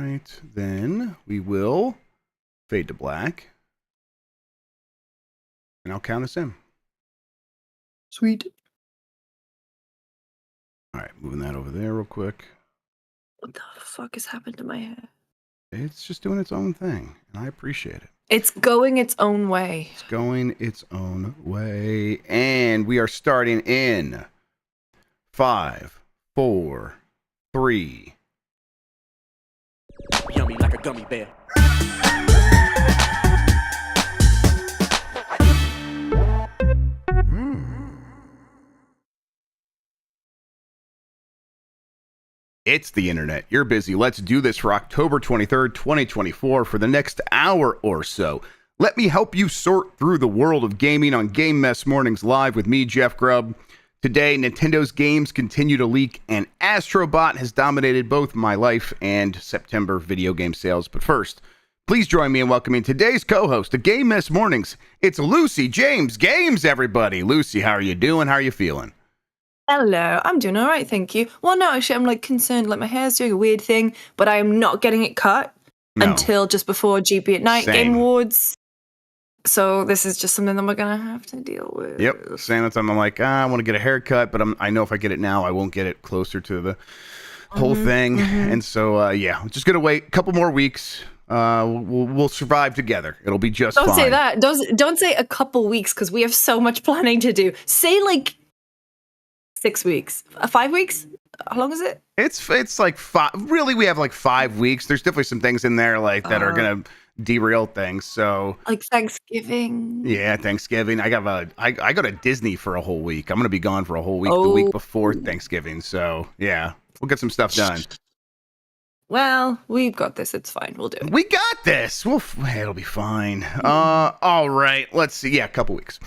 right, then we will fade to black. And I'll count us in. Sweet. All right, moving that over there real quick. What the fuck has happened to my hair? It's just doing its own thing, and I appreciate it. It's going its own way. It's going its own way. And we are starting in 5, 4, 3. Yummy like a gummy bear. It's the internet. You're busy. Let's do this for October 23rd, 2024 for the next hour or so. Let me help you sort through the world of gaming on Game Mess Mornings Live with me, Jeff Grubb. Today, Nintendo's games continue to leak, and Astrobot has dominated both my life and September video game sales. But first, please join me in welcoming today's co-host of Game Mess Mornings. It's Lucy James Games, everybody. Lucy, how are you doing? How are you feeling? Hello, I'm doing all right, thank you. Well, no, actually, I'm concerned, my hair's doing a weird thing, but I am not getting it cut until just before GB at Night Game Awards. So this is just something that we're gonna have to deal with. Yep, same time I'm like, I want to get a haircut, but I know if I get it now, I won't get it closer to the whole thing. And so, I'm just gonna wait a couple more weeks. We'll survive together. It'll be just fine. Don't say that. Don't say a couple weeks, because we have so much planning to do. Say 6 weeks, 5 weeks. How long is it? It's like 5. Really, we have 5 weeks. There's definitely some things in there that are gonna derail things. So Thanksgiving. Yeah, Thanksgiving. I go to Disney for a whole week. I'm gonna be gone for a whole week the week before Thanksgiving. So yeah, we'll get some stuff done. Well, we've got this. It's fine. We'll do it. We got this. It'll be fine. All right. Let's see. Yeah, a couple weeks.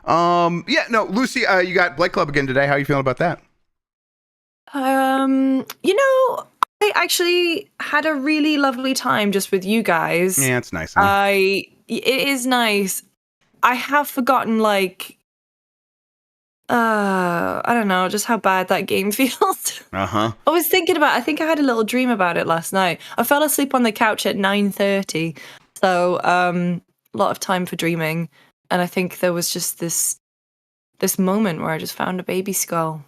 Lucy, you got Blake Club again today. How are you feeling about that? I actually had a really lovely time just with you guys. Yeah, it's nice. Huh? It is nice. I have forgotten, I don't know, just how bad that game feels. Uh-huh. I think I had a little dream about it last night. I fell asleep on the couch at 9:30. So, a lot of time for dreaming. And I think there was just this moment where I just found a baby skull.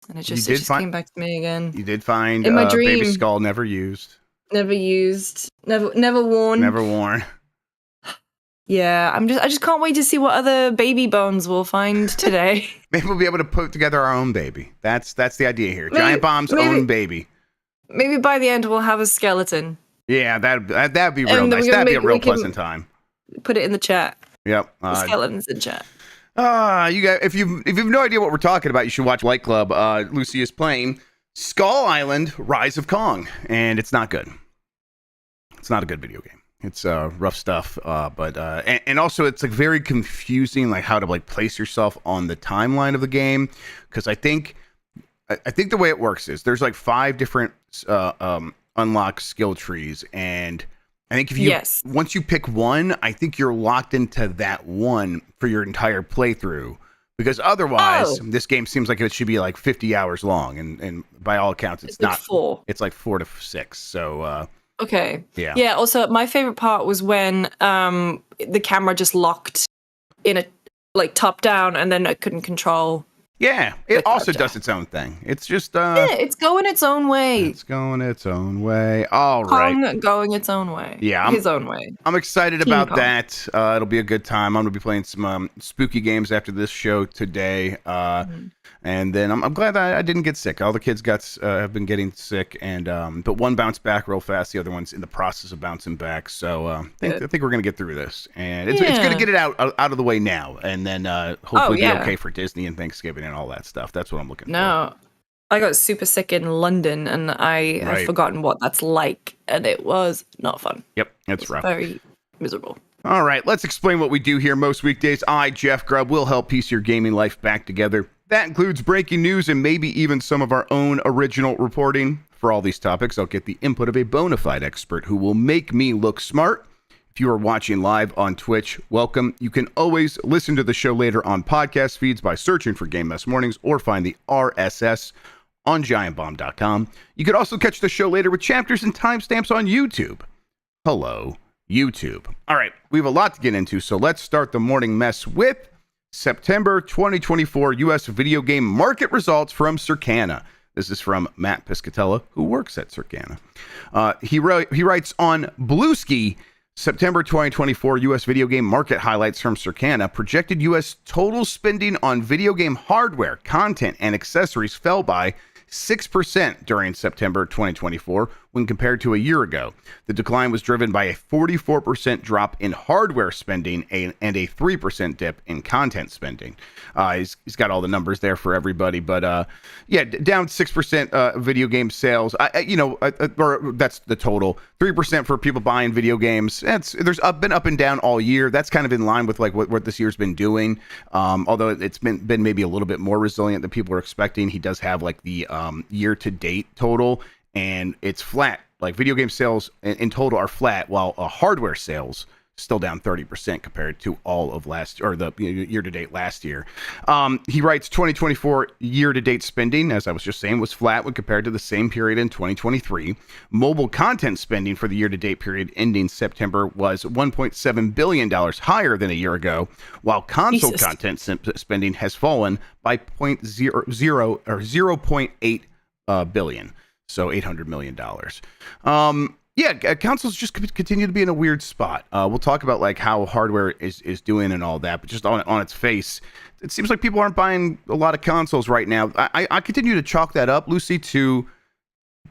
And it just came back to me again. You did find in my dream. Baby skull never used. Never used. Never worn. Never worn. Yeah, I just can't wait to see what other baby bones we'll find today. Maybe we'll be able to put together our own baby. That's the idea here. Giant Bomb's own baby. Maybe by the end we'll have a skeleton. Yeah, that'd be real nice. That'd be a real pleasant time. Put it in the chat. Yep. The skeletons in chat. You guys, if you've no idea what we're talking about, you should watch Light Club. Lucy is playing Skull Island: Rise of Kong, and it's not good. It's not a good video game. It's rough stuff, but also it's very confusing, how to place yourself on the timeline of the game, because I think the way it works is there's 5 different unlock skill trees, and I think once you pick one, I think you're locked into that one for your entire playthrough, because otherwise this game seems like it should be 50 hours long, and by all accounts it's not. 4. It's 4 to 6. So okay. Yeah. Yeah. Also, my favorite part was when the camera just locked in a top down, and then I couldn't control. Yeah, it also does its own thing. It's just it's going its own way. It's going its own way. All right. Kong going its own way. Yeah, his own way. I'm excited about Kong. that. It'll be a good time. I'm gonna be playing some spooky games after this show today. And then I'm glad that I didn't get sick. All the kids have been getting sick, and but one bounced back real fast. The other one's in the process of bouncing back. So I think we're gonna get through this, and it's gonna get it out of the way now, and then hopefully be okay for Disney and Thanksgiving and all that stuff. That's what I'm looking for. No, I got super sick in London, and I have forgotten what that's like, and it was not fun. Yep, it's rough. Very miserable. All right, let's explain what we do here most weekdays. I, Jeff Grubb, will help piece your gaming life back together. That includes breaking news and maybe even some of our own original reporting. For all these topics, I'll get the input of a bona fide expert who will make me look smart. If you are watching live on Twitch, welcome. You can always listen to the show later on podcast feeds by searching for Game Mess Mornings, or find the RSS on giantbomb.com. You could also catch the show later with chapters and timestamps on YouTube. Hello, YouTube. All right, we have a lot to get into, so let's start the morning mess with September 2024 U.S. video game market results from Circana. This is from Matt Piscatella, who works at Circana. He writes on Bluesky, September 2024 U.S. video game market highlights from Circana. Projected U.S. total spending on video game hardware, content, and accessories fell by 6% during September 2024 when compared to a year ago. The decline was driven by a 44% drop in hardware spending and a 3% dip in content spending. He's got all the numbers there for everybody, but down 6% video game sales. Or that's the total. 3% for people buying video games. There's been up and down all year. That's kind of in line with like what this year's been doing. Although it's been maybe a little bit more resilient than people are expecting. He does have like the year to date total, and it's flat. Like video game sales in total are flat, while hardware sales still down 30% compared to all of the year to date last year. He writes 2024 year to date spending, as I was just saying, was flat when compared to the same period in 2023. Mobile content spending for the year to date period ending September was $1.7 billion higher than a year ago, while console content spending has fallen by 0.8 billion. So $800 million. Consoles just continue to be in a weird spot. We'll talk about like how hardware is doing and all that, but just on its face, it seems like people aren't buying a lot of consoles right now. I continue to chalk that up, Lucy, to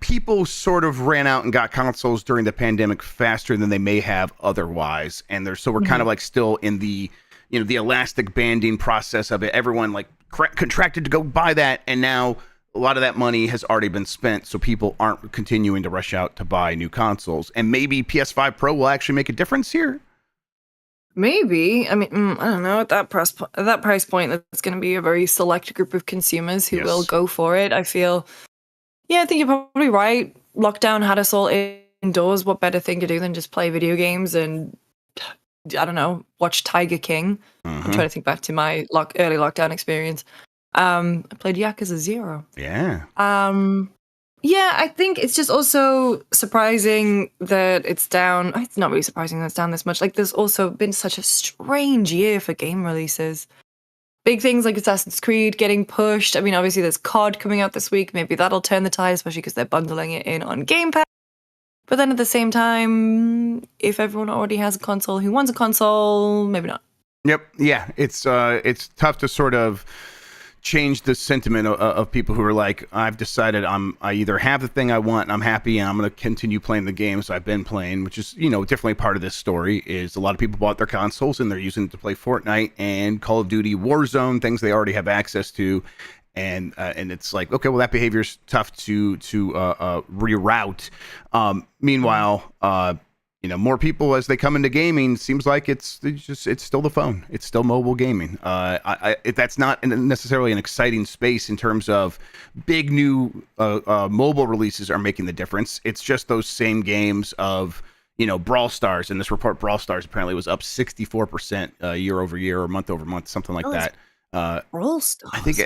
people sort of ran out and got consoles during the pandemic faster than they may have otherwise, and we're kind of like still in the the elastic banding process of it. Everyone like contracted to go buy that, and now a lot of that money has already been spent, so people aren't continuing to rush out to buy new consoles. And maybe PS5 Pro will actually make a difference here. Maybe. I mean, I don't know. At that price point, that's going to be a very select group of consumers who will go for it. I feel. Yeah, I think you're probably right. Lockdown had us all indoors. What better thing to do than just play video games and, I don't know, watch Tiger King? I'm trying to think back to my early lockdown experience. I played Yakuza 0. Yeah. I think it's just also surprising that it's down. It's not really surprising that it's down this much. Like, there's also been such a strange year for game releases. Big things like Assassin's Creed getting pushed. I mean, obviously there's COD coming out this week. Maybe that'll turn the tide, especially because they're bundling it in on Game Pass. But then at the same time, if everyone already has a console who wants a console, maybe not. Yep. Yeah. It's tough to sort of change the sentiment of people who are like, I've decided I either have the thing I want and I'm happy and I'm going to continue playing the games I've been playing, which is, definitely part of this story is a lot of people bought their consoles and they're using it to play Fortnite and Call of Duty Warzone, things they already have access to. And it's like, okay, well, that behavior is tough to reroute. Meanwhile, more people as they come into gaming, seems like it's still the phone. It's still mobile gaming. That's not necessarily an exciting space in terms of big new mobile releases are making the difference. It's just those same games of, Brawl Stars. In this report, Brawl Stars apparently was up 64% year over year or month over month, something like that. Brawl Stars. I think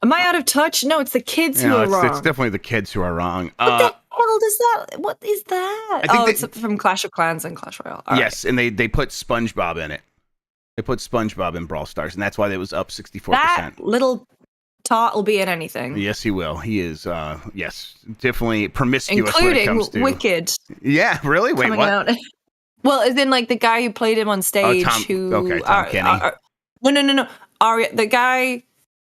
Am I out of touch? No, it's the kids who are wrong. It's definitely the kids who are wrong. What the hell is that? What is that? It's from Clash of Clans and Clash Royale. Yes, and they put SpongeBob in it. They put SpongeBob in Brawl Stars, and that's why it was up 64%. That little tot will be in anything. Yes, he will. He is, definitely promiscuous including when it comes to... Wicked. Yeah, really? Wait, what? Out. Well, as in, like, the guy who played him on stage Tom Kenny. No. The guy...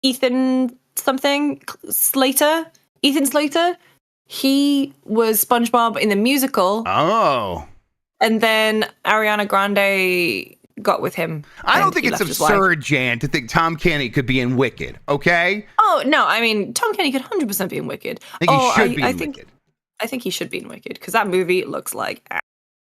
Ethan Slater, he was SpongeBob in the musical. Oh. And then Ariana Grande got with him. I don't think it's absurd, Jan, to think Tom Kenny could be in Wicked, okay? Oh, no, I mean, Tom Kenny could 100% be in Wicked. I think he should be in Wicked. I think he should be in Wicked, because that movie looks like...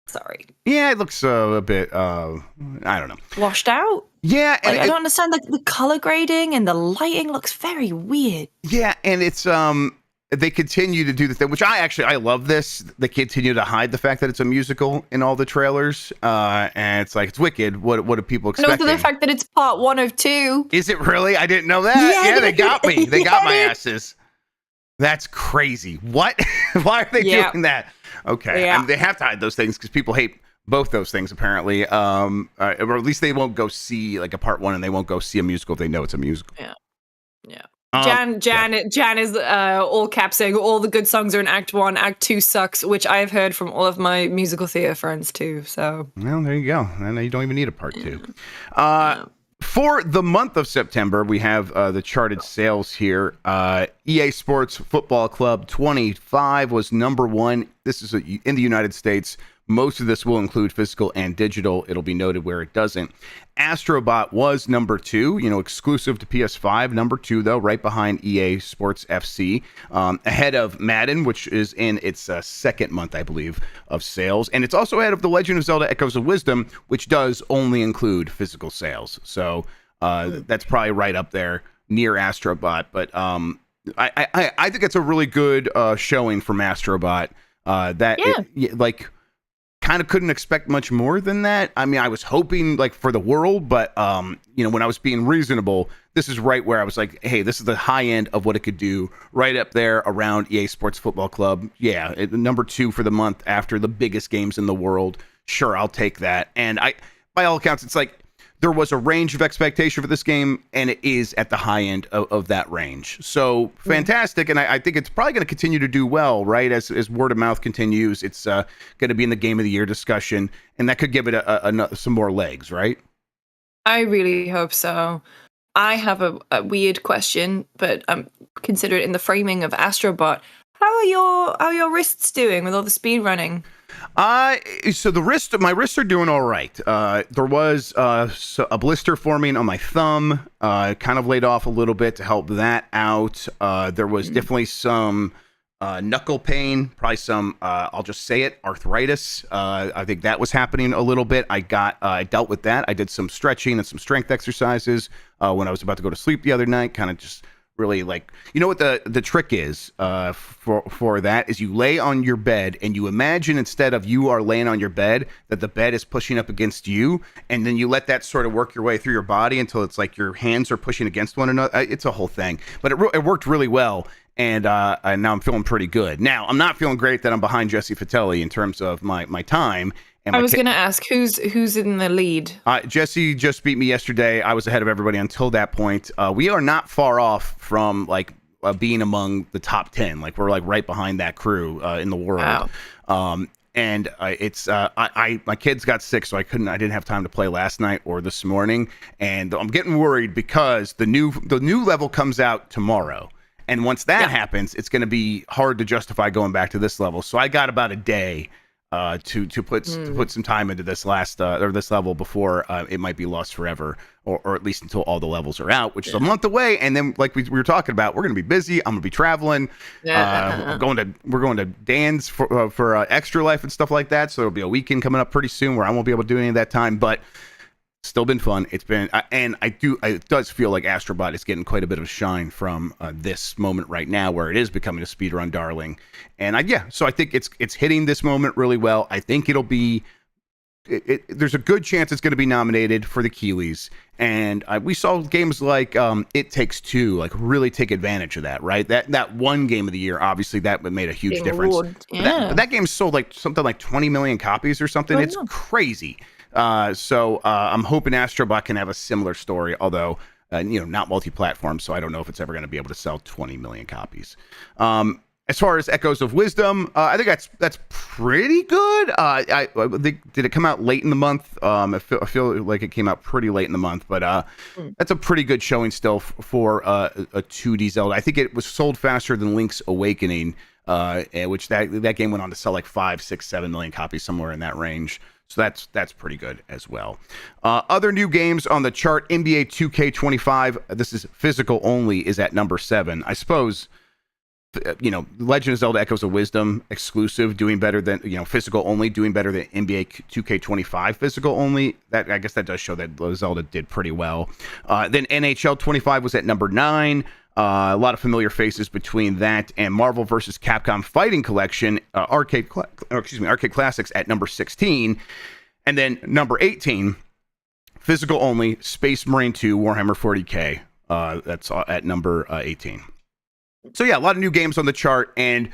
Sorry. Yeah, it looks a bit, I don't know. Washed out? Yeah. And I don't understand, the color grading and the lighting looks very weird. Yeah, and it's, they continue to do the thing, which I love this. They continue to hide the fact that it's a musical in all the trailers. And it's like, it's wicked. What do people expect? And also the fact that it's part 1 of 2. Is it really? I didn't know that. Yeah, they got me. They got my asses. That's crazy. What? Why are they doing that? Okay. Yeah. They have to hide those things because people hate both those things, apparently. Or at least they won't go see like a part 1, and they won't go see a musical if they know it's a musical. Yeah. Jan is all caps saying all the good songs are in Act 1. Act 2 sucks, which I have heard from all of my musical theater friends too. So well, there you go. And you don't even need a part 2. For the month of September, we have the charted sales here. EA Sports Football Club 25 was number 1. This is in the United States. Most of this will include physical and digital. It'll be noted where it doesn't. Astrobot was number 2, exclusive to PS5. Number 2, though, right behind EA Sports FC. Ahead of Madden, which is in its second month, I believe, of sales. And it's also ahead of The Legend of Zelda Echoes of Wisdom, which does only include physical sales. So that's probably right up there near Astrobot. But I think it's a really good showing from Astrobot. Kind of couldn't expect much more than that. I mean, I was hoping like for the world, but when I was being reasonable, this is right where I was like, hey, this is the high end of what it could do, right up there around EA Sports Football Club. Yeah, number 2 for the month after the biggest games in the world. Sure, I'll take that. And by all accounts, it's like there was a range of expectation for this game, and it is at the high end of that range. So fantastic, and I think it's probably going to continue to do well, right? As word of mouth continues, it's going to be in the Game of the Year discussion, and that could give it some more legs, right? I really hope so. I have a weird question, but consider it in the framing of Astrobot. How are your wrists doing with all the speed running? So my wrists are doing all right. There was a blister forming on my thumb, kind of laid off a little bit to help that out. There was definitely some knuckle pain, probably some, I'll just say it, arthritis. I think that was happening a little bit. I dealt with that. I did some stretching and some strength exercises when I was about to go to sleep the other night, kind of just really like, what the trick is for that is you lay on your bed and you imagine instead of you are laying on your bed that the bed is pushing up against you, and then you let that sort of work your way through your body until it's like your hands are pushing against one another. It's a whole thing, but it worked really well, and now I'm feeling pretty good. Now I'm not feeling great that I'm behind Jesse Fatelli in terms of my time. I was going to ask who's in the lead. Jesse just beat me yesterday. I was ahead of everybody until that point. We are not far off from like being among the top 10. Like we're like right behind that crew in the world. Wow. And my kids got sick, so I didn't have time to play last night or this morning. And I'm getting worried because the new level comes out tomorrow. And once that happens, it's going to be hard to justify going back to this level. So I got about a day to put some time into this this level before it might be lost forever, or at least until all the levels are out, which is a month away. And then, like we were talking about, we're going to be busy. I'm going to be traveling. We're going to Dan's for Extra Life and stuff like that. So there'll be a weekend coming up pretty soon where I won't be able to do any of that time, but. Still been fun. It's been, and it does feel like Astrobot is getting quite a bit of shine from this moment right now, where it is becoming a speedrun darling. And so I think it's hitting this moment really well. I think it'll be. There's a good chance it's going to be nominated for the Keeleys, and we saw games like It Takes Two like really take advantage of that, right? That one game of the year, obviously that made a huge difference. That game sold like something like 20 million copies or something. It's crazy. So I'm hoping Astrobot can have a similar story, although not multi-platform, so I don't know if it's ever going to be able to sell 20 million copies. As far as Echoes of Wisdom, I think that's pretty good. Did it come out late in the month? I feel like it came out pretty late in the month, but that's a pretty good showing still for a 2D Zelda. I think it was sold faster than Link's Awakening, which that game went on to sell like 5, 6, 7 million copies, somewhere in that range. So that's pretty good as well. Other new games on the chart, NBA 2K25. This is physical only, is at number 7. I suppose, Legend of Zelda Echoes of Wisdom exclusive doing better than, physical only doing better than NBA 2K25 physical only. That, I guess that does show that Zelda did pretty well. Then NHL 25 was at number 9. A lot of familiar faces between that and Marvel vs. Capcom Fighting Collection, Arcade Classics at number 16. And then number 18, physical only, Space Marine 2 Warhammer 40K. That's at number 18. So yeah, a lot of new games on the chart. And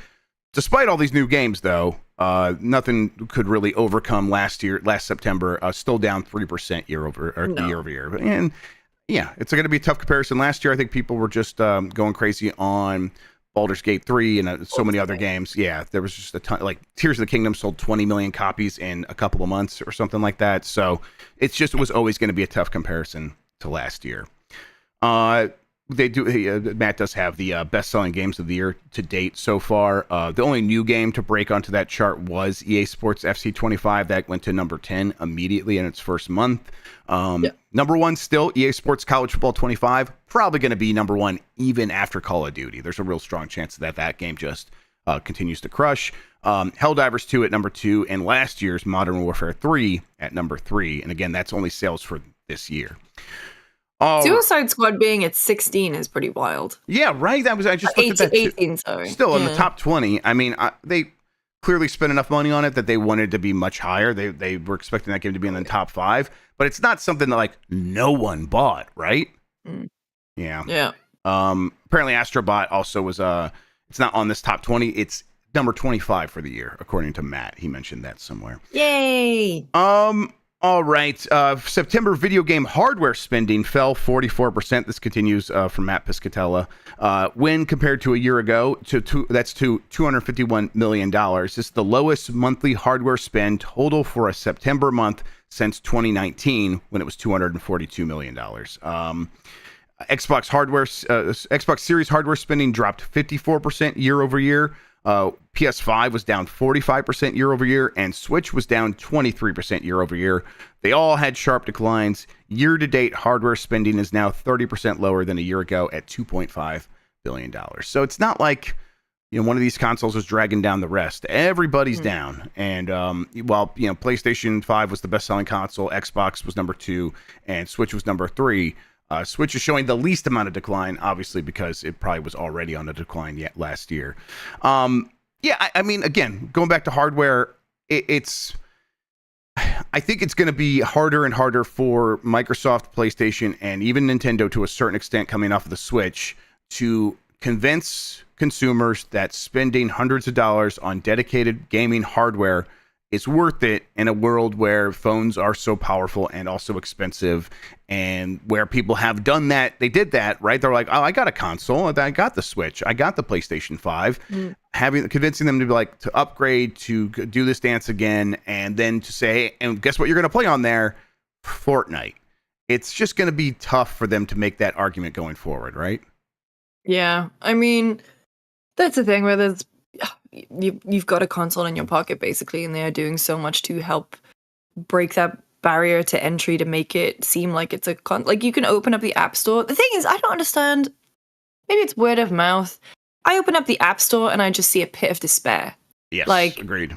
despite all these new games, though, nothing could really overcome last September, still down 3% year over year. And yeah, it's going to be a tough comparison. Last year, I think people were just going crazy on Baldur's Gate 3 and so many other games. Yeah, there was just a ton. Like Tears of the Kingdom sold 20 million copies in a couple of months or something like that. So it was always going to be a tough comparison to last year. They do. Matt does have the best-selling games of the year to date so far. The only new game to break onto that chart was EA Sports FC 25. That went to number 10 immediately in its first month. Number one still EA Sports College Football 25. Probably going to be number one even after Call of Duty. There's a real strong chance that game just continues to crush. Helldivers 2 at number 2, and last year's Modern Warfare 3 at number 3. And again, that's only sales for this year. Suicide Squad being at 16 is pretty wild. Yeah, right. I just looked at that 18, sorry. Still in the top 20. I mean, they clearly spent enough money on it that they wanted to be much higher. They were expecting that game to be in the top 5, but it's not something that like no one bought, right? Yeah. Apparently Astrobot also was it's not on this top 20. It's number 25 for the year, according to Matt. He mentioned that somewhere. Yay. All right. September video game hardware spending fell 44%. This continues from Matt Piscatella. When compared to a year ago, that's to $251 million. This is the lowest monthly hardware spend total for a September month since 2019, when it was $242 million. Xbox Series hardware spending dropped 54% year over year. PS5 was down 45% year over year, and Switch was down 23% year over year. They all had sharp declines. Year to date, hardware spending is now 30% lower than a year ago at $2.5 billion. So it's not like, one of these consoles is dragging down the rest. Everybody's down. And while PlayStation 5 was the best selling console, Xbox was number 2, and Switch was number 3. Switch is showing the least amount of decline, obviously, because it probably was already on a decline yet last year. I mean, again, going back to hardware, I think it's going to be harder and harder for Microsoft, PlayStation, and even Nintendo to a certain extent coming off of the Switch to convince consumers that spending hundreds of dollars on dedicated gaming hardware is worth it in a world where phones are so powerful and also expensive, and where people have done that. They did that, right? They're like, oh, I got a console. I got the Switch. I got the PlayStation 5. Convincing them to be like, to upgrade, to do this dance again, and then to say, and guess what you're going to play on there? Fortnite. It's just going to be tough for them to make that argument going forward, right? Yeah. I mean, that's the thing where there's you've got a console in your pocket basically, and they are doing so much to help break that barrier to entry to make it seem like it's like you can open up the App Store. The thing is, I don't understand. Maybe it's word of mouth. I open up the App Store and I just see a pit of despair. Yes, like agreed.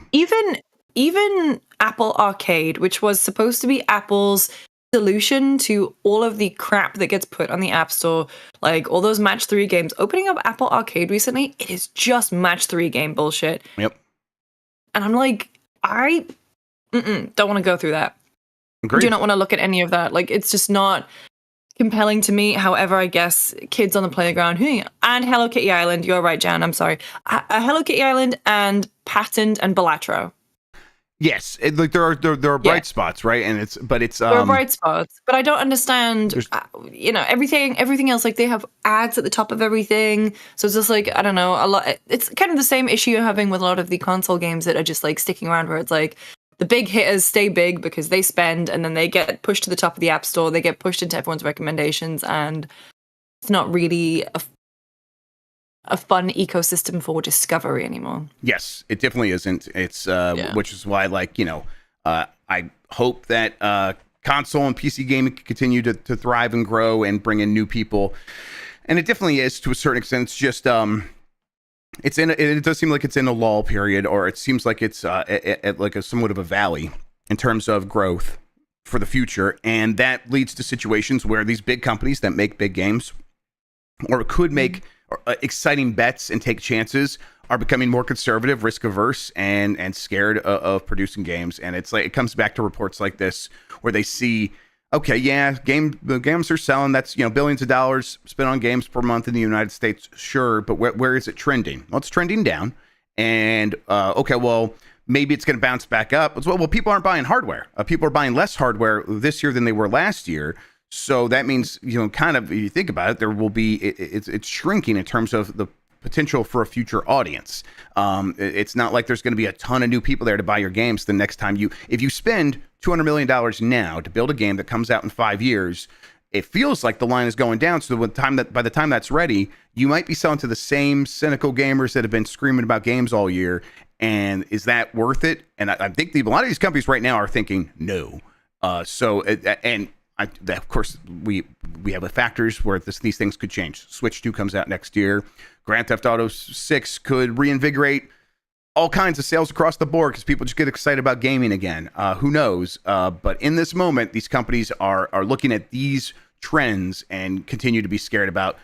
Even Apple Arcade, which was supposed to be Apple's solution to all of the crap that gets put on the App Store, like all those Match 3 games. Opening up Apple Arcade recently, it is just Match 3 game bullshit. Yep. And I'm like, I don't want to go through that. Agreed. Do not want to look at any of that. Like, it's just not compelling to me. However, I guess Kids on the Playground and Hello Kitty Island, you're right, Jan, I'm sorry. Hello Kitty Island and Patent and Balatro. Yes, like there are bright spots, right? And there are bright spots, but I don't understand. Everything else. Like they have ads at the top of everything, so it's just like I don't know. A lot. It's kind of the same issue you're having with a lot of the console games that are just like sticking around, where it's like the big hitters stay big because they spend, and then they get pushed to the top of the App Store. They get pushed into everyone's recommendations, and it's not really a fun ecosystem for discovery anymore. Yes, it definitely isn't. It's which is why, I hope that console and PC gaming can continue to thrive and grow and bring in new people. And it definitely is to a certain extent. It's just it does seem like it's in a lull period, or it seems like it's at like a somewhat of a valley in terms of growth for the future, and that leads to situations where these big companies that make big games or could make exciting bets and take chances are becoming more conservative, risk averse, and scared of producing games. And it's like it comes back to reports like this where they see, okay, yeah, the games are selling. That's billions of dollars spent on games per month in the United States, sure, but where is it trending? Well, it's trending down. And okay, well, maybe it's going to bounce back up. Well, people aren't buying hardware. People are buying less hardware this year than they were last year. So that means, kind of, if you think about it, there will be, it's shrinking in terms of the potential for a future audience. It's not like there's going to be a ton of new people there to buy your games the next time if you spend $200 million now to build a game that comes out in 5 years, it feels like the line is going down. So by the time that's ready, you might be selling to the same cynical gamers that have been screaming about games all year. And is that worth it? And I think a lot of these companies right now are thinking no. Of course, we have the factors where these things could change. Switch 2 comes out next year. Grand Theft Auto 6 could reinvigorate all kinds of sales across the board because people just get excited about gaming again. Who knows? But in this moment, these companies are looking at these trends and continue to be scared about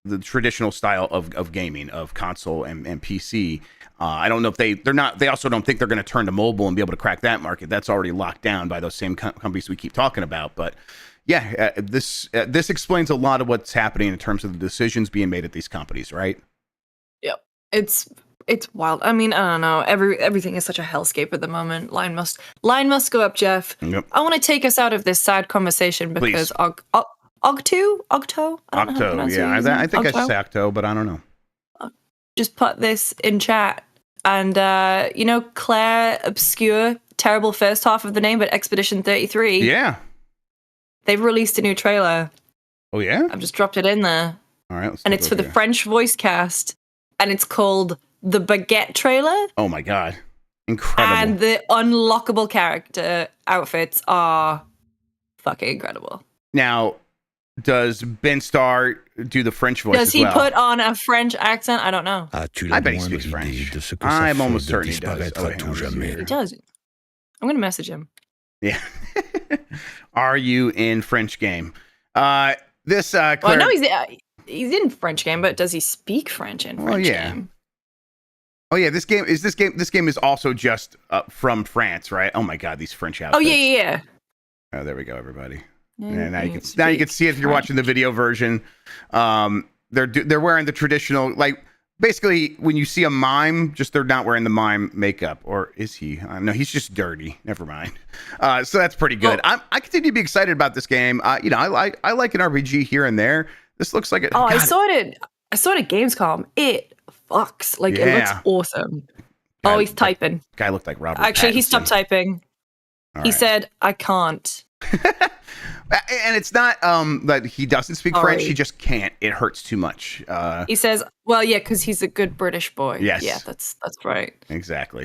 the traditional style of gaming, of console and PC. I don't know if they also don't think they're going to turn to mobile and be able to crack that market. That's already locked down by those same companies we keep talking about. But yeah, this explains a lot of what's happening in terms of the decisions being made at these companies, right? Yep. It's wild. I mean, I don't know. Everything is such a hellscape at the moment. Line must go up, Jeff. Yep. I want to take us out of this sad conversation because Octo? Octo, yeah. I think I say Octo, but I don't know. Just put this in chat. And, Clair, Obscur, terrible first half of the name, but Expedition 33. Yeah. They've released a new trailer. Oh, yeah? I've just dropped it in there. All right. And it's for the French voice cast. And it's called the Baguette trailer. Oh, my God. Incredible. And the unlockable character outfits are fucking incredible. Now, does Ben Starr do the French voice Does as he well? put on a French accent? I don't know. I bet he speaks French. I'm almost certain he does. He does. I'm going to message him. Yeah. Are you in French game? Claire... Well, I know he's in French game, but does he speak French in French game? Oh yeah, this game is also just from France, right? Oh my God, these French outfits. Oh yeah. Oh, there we go, everybody. Yeah, now you can see it if you're watching the video version. They're wearing the traditional, like, basically when you see a mime, just they're not wearing the mime makeup, or is he? No, he's just dirty. Never mind. So that's pretty good. I continue to be excited about this game. I like an RPG here and there. This looks like it. Oh, I saw it at Gamescom. It fucks. Like, it looks awesome. Oh, he's typing. Guy looked like Robert Actually, Pattinson. he stopped typing. He said, "I can't." And it's not that he doesn't speak French. He just can't. It hurts too much. He says, "Well, yeah, because he's a good British boy." Yes. Yeah, that's right. Exactly.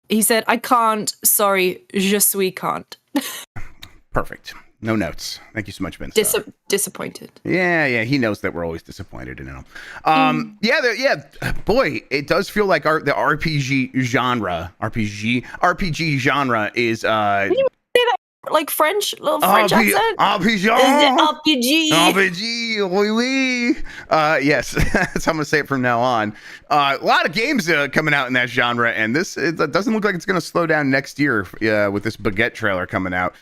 He said, "I can't. Sorry, je suis can't." Perfect. No notes. Thank you so much, Ben. Disappointed. Yeah. He knows that we're always disappointed in him. Yeah. Boy, it does feel like the RPG genre is like French, little French accent. RPG, oui, oui. Yes, that's how I'm gonna say it from now on. A lot of games coming out in that genre, and it doesn't look like it's gonna slow down next year with this Baguette trailer coming out.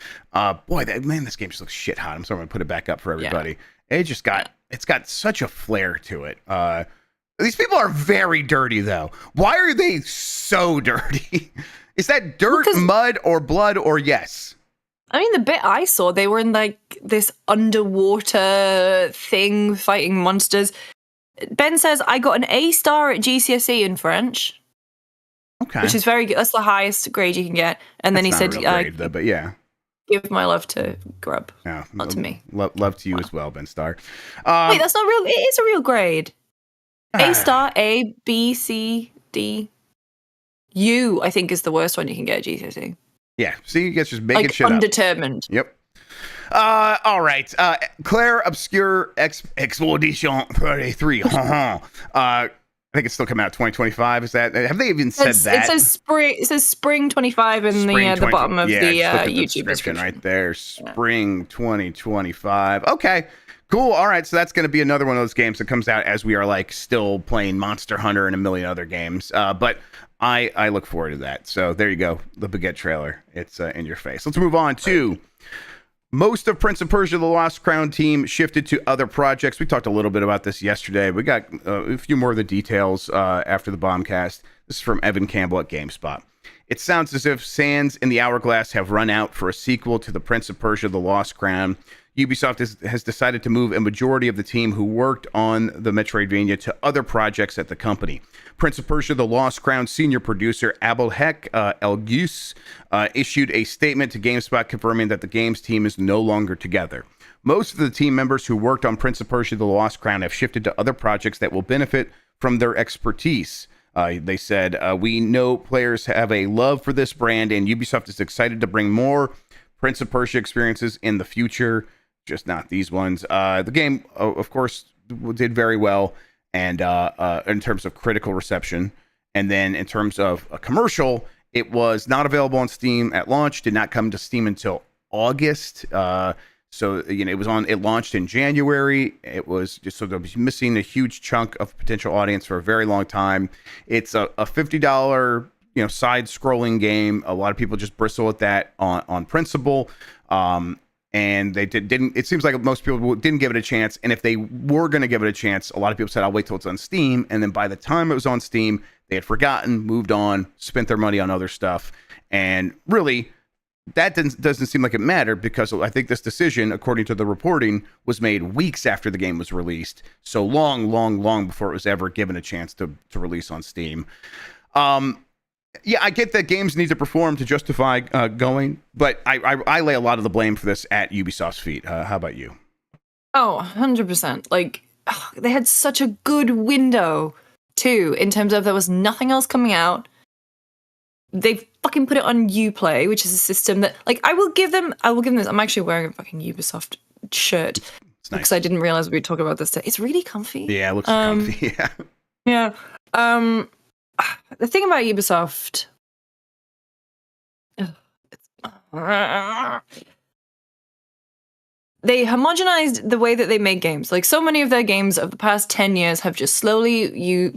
This game just looks shit hot. I'm sorry, I'm gonna put it back up for everybody. Yeah. It's got such a flair to it. These people are very dirty, though. Why are they so dirty? Is that dirt, mud, or blood, or yes? I mean, the bit I saw, they were in like this underwater thing fighting monsters. Ben says, "I got an A star at GCSE in French." Okay. Which is very good. That's the highest grade you can get. And then he said, but yeah. Give my love to Grubb. Yeah, not to me. Love to you as well, Ben Starr. Wait, that's not real. It is a real grade. A star, A, B, C, D. U, I think, is the worst one you can get at GCSE. Yeah, see, you guys just making shit up. Undetermined. Yep. All right. Clair, Obscur, Expedition 33. I think it's still coming out 2025. Is that? Have they even said that? It says spring 25 in the bottom of the YouTube description right there. Spring 2025. Okay, Cool. All right. So that's going to be another one of those games that comes out as we are like still playing Monster Hunter and a million other games. But I look forward to that. So there you go. The Baguette trailer. It's in your face. Let's move on to most of Prince of Persia: The Lost Crown team shifted to other projects. We talked a little bit about this yesterday. We got a few more of the details after the bombcast. This is from Evan Campbell at GameSpot. It sounds as if sands in the hourglass have run out for a sequel to the Prince of Persia: The Lost Crown. Ubisoft has decided to move a majority of the team who worked on the Metroidvania to other projects at the company. Prince of Persia: The Lost Crown senior producer Abelhek El-Gus issued a statement to GameSpot confirming that the game's team is no longer together. Most of the team members who worked on Prince of Persia: The Lost Crown have shifted to other projects that will benefit from their expertise. They said, we know players have a love for this brand, and Ubisoft is excited to bring more Prince of Persia experiences in the future. Just not these ones. The game, of course, did very well, and in terms of critical reception, and then in terms of a commercial, it was not available on Steam at launch. Did not come to Steam until August. So it launched in January. It was just so they'll be missing a huge chunk of potential audience for a very long time. It's a $50 side-scrolling game. A lot of people just bristle at that on principle. And they didn't. It seems like most people didn't give it a chance. And if they were going to give it a chance, a lot of people said, "I'll wait till it's on Steam." And then by the time it was on Steam, they had forgotten, moved on, spent their money on other stuff. And really, that doesn't seem like it mattered, because I think this decision, according to the reporting, was made weeks after the game was released. So long before it was ever given a chance to release on Steam. Yeah, I get that games need to perform to justify going, but I lay a lot of the blame for this at Ubisoft's feet. How about you? Oh, 100%. Like, they had such a good window, too, in terms of there was nothing else coming out. They fucking put it on Uplay, which is a system that, like, I will give them this. I'm actually wearing a fucking Ubisoft shirt. It's nice. Because I didn't realize we'd talk about this today. It's really comfy. Yeah, it looks comfy. Yeah. The thing about Ubisoft, they homogenized the way that they make games. Like, so many of their games of the past 10 years have just slowly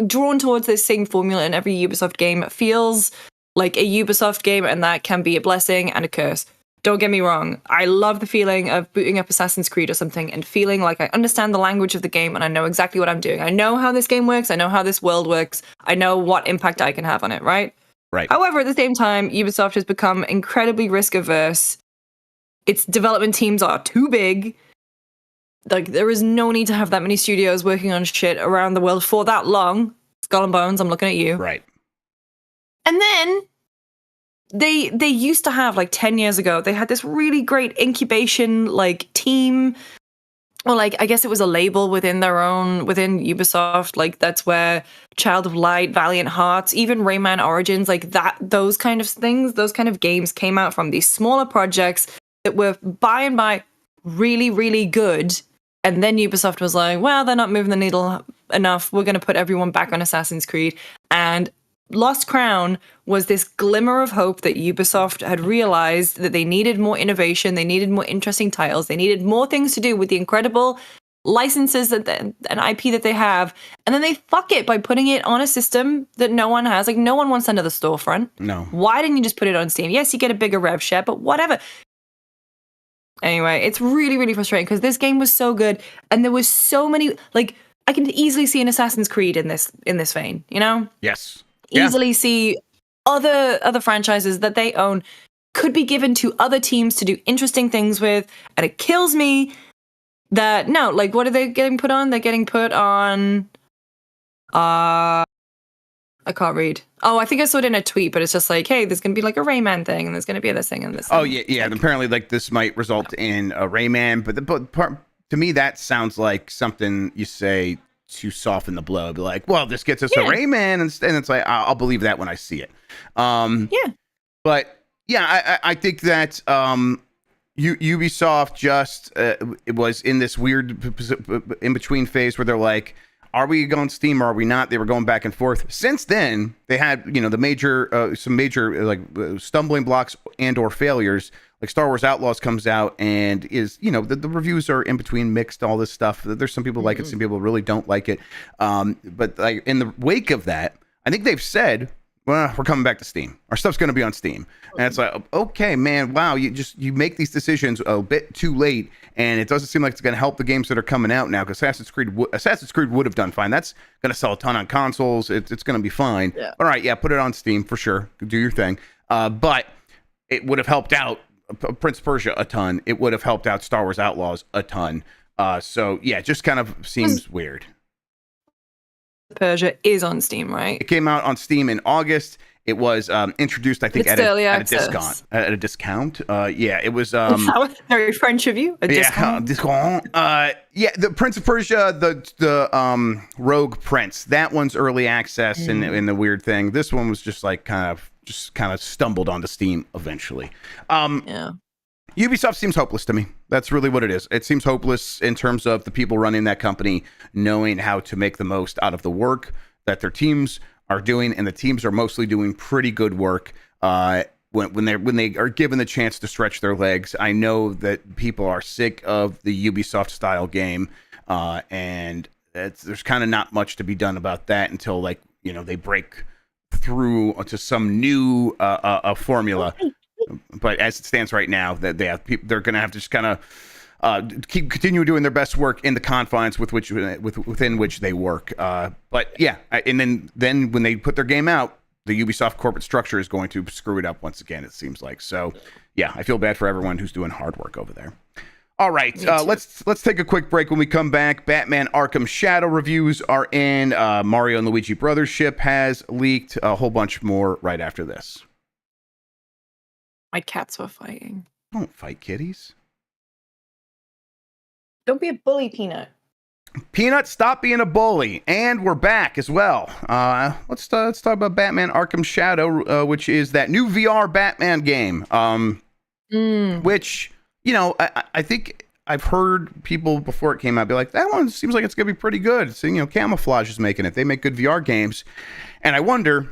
drawn towards this same formula, and every Ubisoft game feels like a Ubisoft game, and that can be a blessing and a curse. Don't get me wrong. I love the feeling of booting up Assassin's Creed or something and feeling like I understand the language of the game and I know exactly what I'm doing. I know how this game works. I know how this world works. I know what impact I can have on it, right? Right. However, at the same time, Ubisoft has become incredibly risk-averse. Its development teams are too big. Like, there is no need to have that many studios working on shit around the world for that long. Skull and Bones, I'm looking at you. Right. And then they used to have, like, 10 years ago, they had this really great incubation, like, team, or, like, I guess it was a label within within Ubisoft. Like, that's where Child of Light, Valiant Hearts, even Rayman Origins, like that, those kind of things, those kind of games came out from these smaller projects that were by and by really, really good. And then Ubisoft was like, well, they're not moving the needle enough. We're going to put everyone back on Assassin's Creed. And Lost Crown was this glimmer of hope that Ubisoft had realized that they needed more innovation, they needed more interesting titles, they needed more things to do with the incredible licenses and IP that they have, and then they fuck it by putting it on a system that no one has. Like, no one wants under the storefront. No. Why didn't you just put it on Steam? Yes, you get a bigger rev share, but whatever. Anyway, it's really, really frustrating because this game was so good, and there was so many, like, I can easily see an Assassin's Creed in this vein, you know? Yes. Easily see other franchises that they own could be given to other teams to do interesting things with, and it kills me that no, like, what are they getting put on? They're getting put on I can't read. Oh, I think I saw it in a tweet, but it's just like, hey, there's gonna be like a Rayman thing, and there's gonna be this thing and this thing. Oh yeah. Like, apparently, like, this might result in a Rayman, but to me that sounds like something you say to soften the blow. Be like, well, this gets us a Rayman, and it's like, I'll believe that when I see it. But yeah, I think that Ubisoft just it was in this weird in between phase where they're like, are we going Steam or are we not? They were going back and forth. Since then, they had the major some major like stumbling blocks and or failures like Star Wars Outlaws comes out and is, the reviews are in between mixed, all this stuff. There's some people like it, some people really don't like it. But like in the wake of that, I think they've said, well, we're coming back to Steam. Our stuff's going to be on Steam. And it's like, okay, man, wow, you make these decisions a bit too late, and it doesn't seem like it's going to help the games that are coming out now, because Assassin's Creed would have done fine. That's going to sell a ton on consoles. It's going to be fine. Yeah. All right, yeah, put it on Steam for sure. Do your thing. But it would have helped out Prince of Persia a ton. It would have helped out Star Wars Outlaws a ton. So, yeah, it just kind of seems weird. Persia is on Steam, right? It came out on Steam in August. It was introduced, I think, at a discount. At a discount. Yeah, it was. Very French of you. Discount. Yeah, the Prince of Persia, the Rogue Prince. That one's early access, and the weird thing. This one was just like kind of stumbled onto Steam eventually. Yeah. Ubisoft seems hopeless to me. That's really what it is. It seems hopeless in terms of the people running that company knowing how to make the most out of the work that their teams are doing, and the teams are mostly doing pretty good work when they are given the chance to stretch their legs. I know that people are sick of the Ubisoft style game, and there's kind of not much to be done about that until they break through to some new formula. But as it stands right now, that they're going to have to just kind of continue doing their best work in the confines within which they work. But yeah, and then when they put their game out, the Ubisoft corporate structure is going to screw it up once again, it seems like. So yeah, I feel bad for everyone who's doing hard work over there. All right, let's take a quick break. When we come back, Batman Arkham Shadow reviews are in. Mario and Luigi Brothership has leaked. A whole bunch more right after this. My cats were fighting. Don't fight kitties. Don't be a bully, Peanut. Peanut, stop being a bully. And we're back as well. Let's talk about Batman Arkham Shadow, which is that new VR Batman game. Which, I think I've heard people before it came out be like, that one seems like it's going to be pretty good. So, Camouflage is making it. They make good VR games. And I wonder,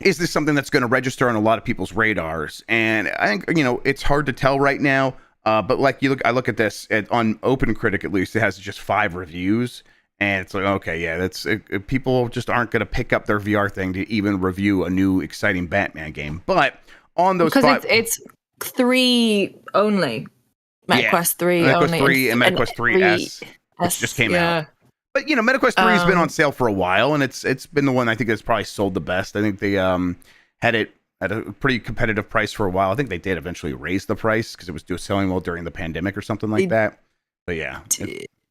is this something that's going to register on a lot of people's radars? And I think, it's hard to tell right now. But I look at this on OpenCritic, at least it has just 5 reviews, and it's like, okay, yeah, people just aren't going to pick up their VR thing to even review a new exciting Batman game. But on those because it's 3 only, MetaQuest 3 MetaQuest only, 3 and MetaQuest 3S, which just came out. But MetaQuest 3 has been on sale for a while, and it's been the one I think that's probably sold the best. I think they had it at a pretty competitive price for a while. I think they did eventually raise the price because it was selling well during the pandemic or something like that. But yeah,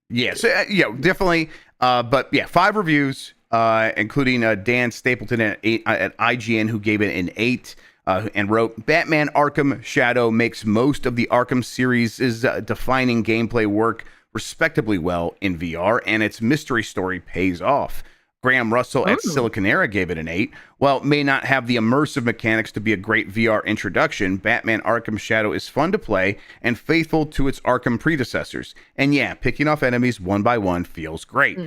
definitely. But yeah, 5 reviews, including Dan Stapleton at IGN, who gave it an 8 and wrote, Batman Arkham Shadow makes most of the Arkham series' defining gameplay work respectably well in VR, and its mystery story pays off. Graham Russell at Circanna gave it an 8. While it may not have the immersive mechanics to be a great VR introduction, Batman Arkham Shadow is fun to play and faithful to its Arkham predecessors. And yeah, picking off enemies one by one feels great.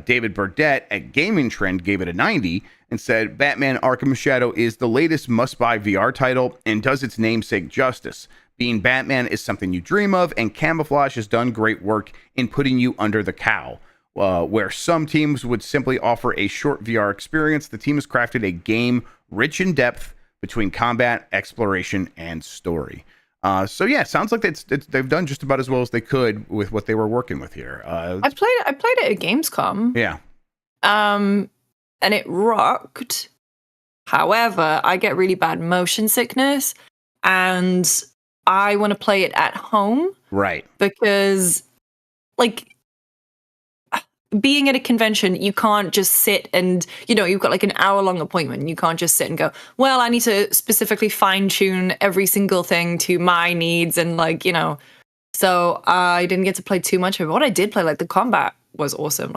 David Burdett at Gaming Trend gave it a 90 and said, Batman Arkham Shadow is the latest must-buy VR title and does its namesake justice. Being Batman is something you dream of, and Camouflage has done great work in putting you under the cowl. Where some teams would simply offer a short VR experience, the team has crafted a game rich in depth between combat, exploration, and story. So yeah, sounds like they've done just about as well as they could with what they were working with here. I played it at Gamescom. Yeah. And it rocked. However, I get really bad motion sickness, and I want to play it at home. Right. Because, being at a convention, you can't just sit and, you've got an hour-long appointment. You can't just sit and go, well, I need to specifically fine-tune every single thing to my needs and, So I didn't get to play too much of it. What I did play, the combat was awesome.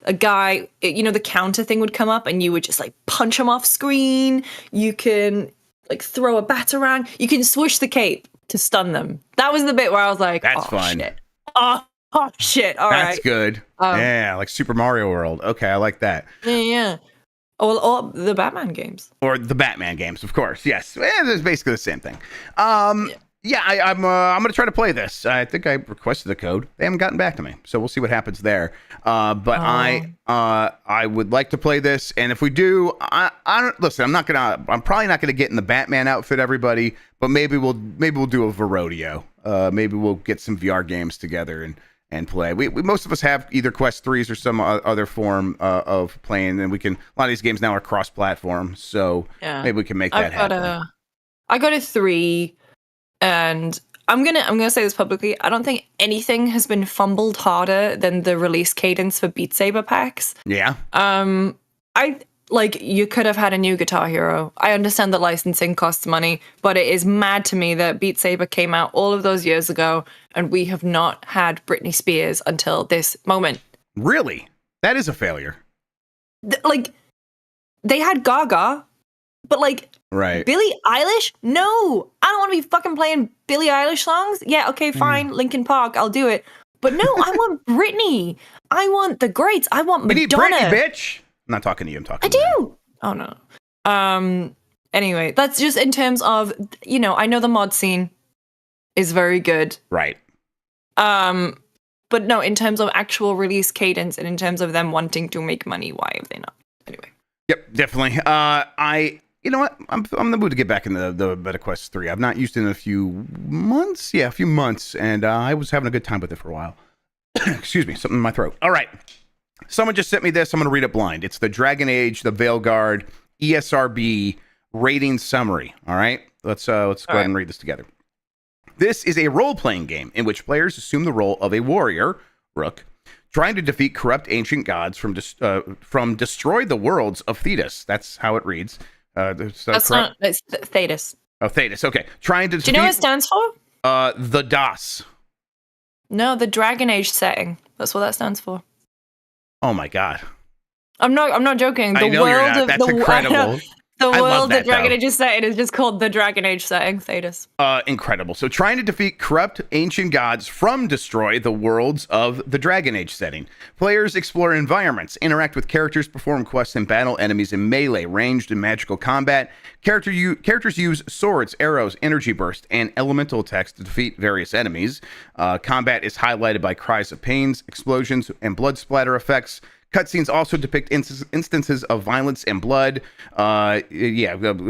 A guy, the counter thing would come up and you would just, punch him off screen. You can, throw a batarang. You can swoosh the cape to stun them. That was the bit where I was like, that's fun. Shit. Oh, shit. All right. That's good. Yeah, like Super Mario World. Okay, I like that. Yeah. Or the Batman games. Or the Batman games, of course. Yes. It's basically the same thing. Yeah, I'm gonna try to play this. I think I requested the code. They haven't gotten back to me, so we'll see what happens there. But I would like to play this, and if we do, I don't listen. I'm probably not gonna get in the Batman outfit, everybody. But maybe we'll do a Verodeo. Maybe we'll get some VR games together and play. We most of us have either Quest 3s or some other form of playing, and we can. A lot of these games now are cross-platform, so maybe we can make that happen. I got a 3. And I'm gonna say this publicly. I don't think anything has been fumbled harder than the release cadence for Beat Saber packs. Yeah. You could have had a new Guitar Hero. I understand that licensing costs money, but it is mad to me that Beat Saber came out all of those years ago, and we have not had Britney Spears until this moment. Really? That is a failure. They had Gaga, but right. Billie Eilish? No, I don't want to be fucking playing Billie Eilish songs. Yeah, okay, fine. Linkin Park, I'll do it. But no, I want Britney. I want the greats. I want Madonna. You need Britney, bitch. I'm not talking to you. I'm talking to you. I do. Oh, no. Anyway, that's just in terms of, I know the mod scene is very good. Right. But no, in terms of actual release cadence and in terms of them wanting to make money, why have they not? Anyway. Yep, definitely. You know what? I'm in the mood to get back in the Meta Quest 3. I've not used it in a few months. Yeah, a few months, and I was having a good time with it for a while. Excuse me, something in my throat. All right. Someone just sent me this. I'm going to read it blind. It's the Dragon Age, the Veilguard, ESRB rating summary. All right? Let's go ahead and read this together. This is a role-playing game in which players assume the role of a warrior, Rook, trying to defeat corrupt ancient gods from destroy the worlds of Thetis. That's how it reads. It's Thetis. Oh, Thetis. Okay. Trying to. Do you know what it stands for? The DOS. No, the Dragon Age setting. That's what that stands for. Oh my God. I'm not joking. I know you're not. That's incredible. The world that Dragon Age is set in is just called the Dragon Age setting, Thetis. Incredible. So trying to defeat corrupt ancient gods from destroy the worlds of the Dragon Age setting. Players explore environments, interact with characters, perform quests, and battle enemies in melee, ranged, and magical combat. Characters use swords, arrows, energy burst, and elemental attacks to defeat various enemies. Combat is highlighted by cries of pains, explosions, and blood splatter effects. Cutscenes also depict instances of violence and blood.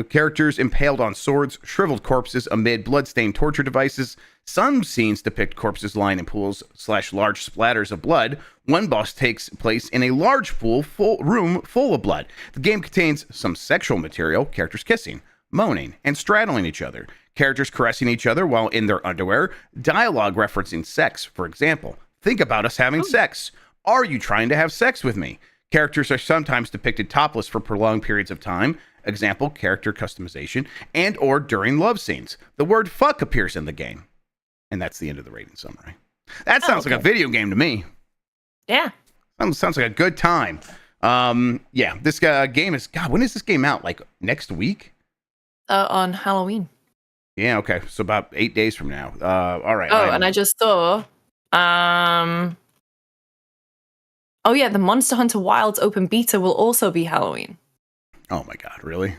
Characters impaled on swords, shriveled corpses amid bloodstained torture devices. Some scenes depict corpses lying in pools / large splatters of blood. One boss takes place in a large room full of blood. The game contains some sexual material, characters kissing, moaning, and straddling each other. Characters caressing each other while in their underwear. Dialogue referencing sex, for example. Think about us having sex. Are you trying to have sex with me? Characters are sometimes depicted topless for prolonged periods of time. Example, character customization, and or during love scenes. The word fuck appears in the game. And that's the end of the rating summary. That sounds like a video game to me. Yeah. Sounds like a good time. This game is, God, when is this game out? Like next week? On Halloween. Yeah, okay. So about 8 days from now. All right. And I just saw... Oh yeah, the Monster Hunter Wilds open beta will also be Halloween. Oh my God, really?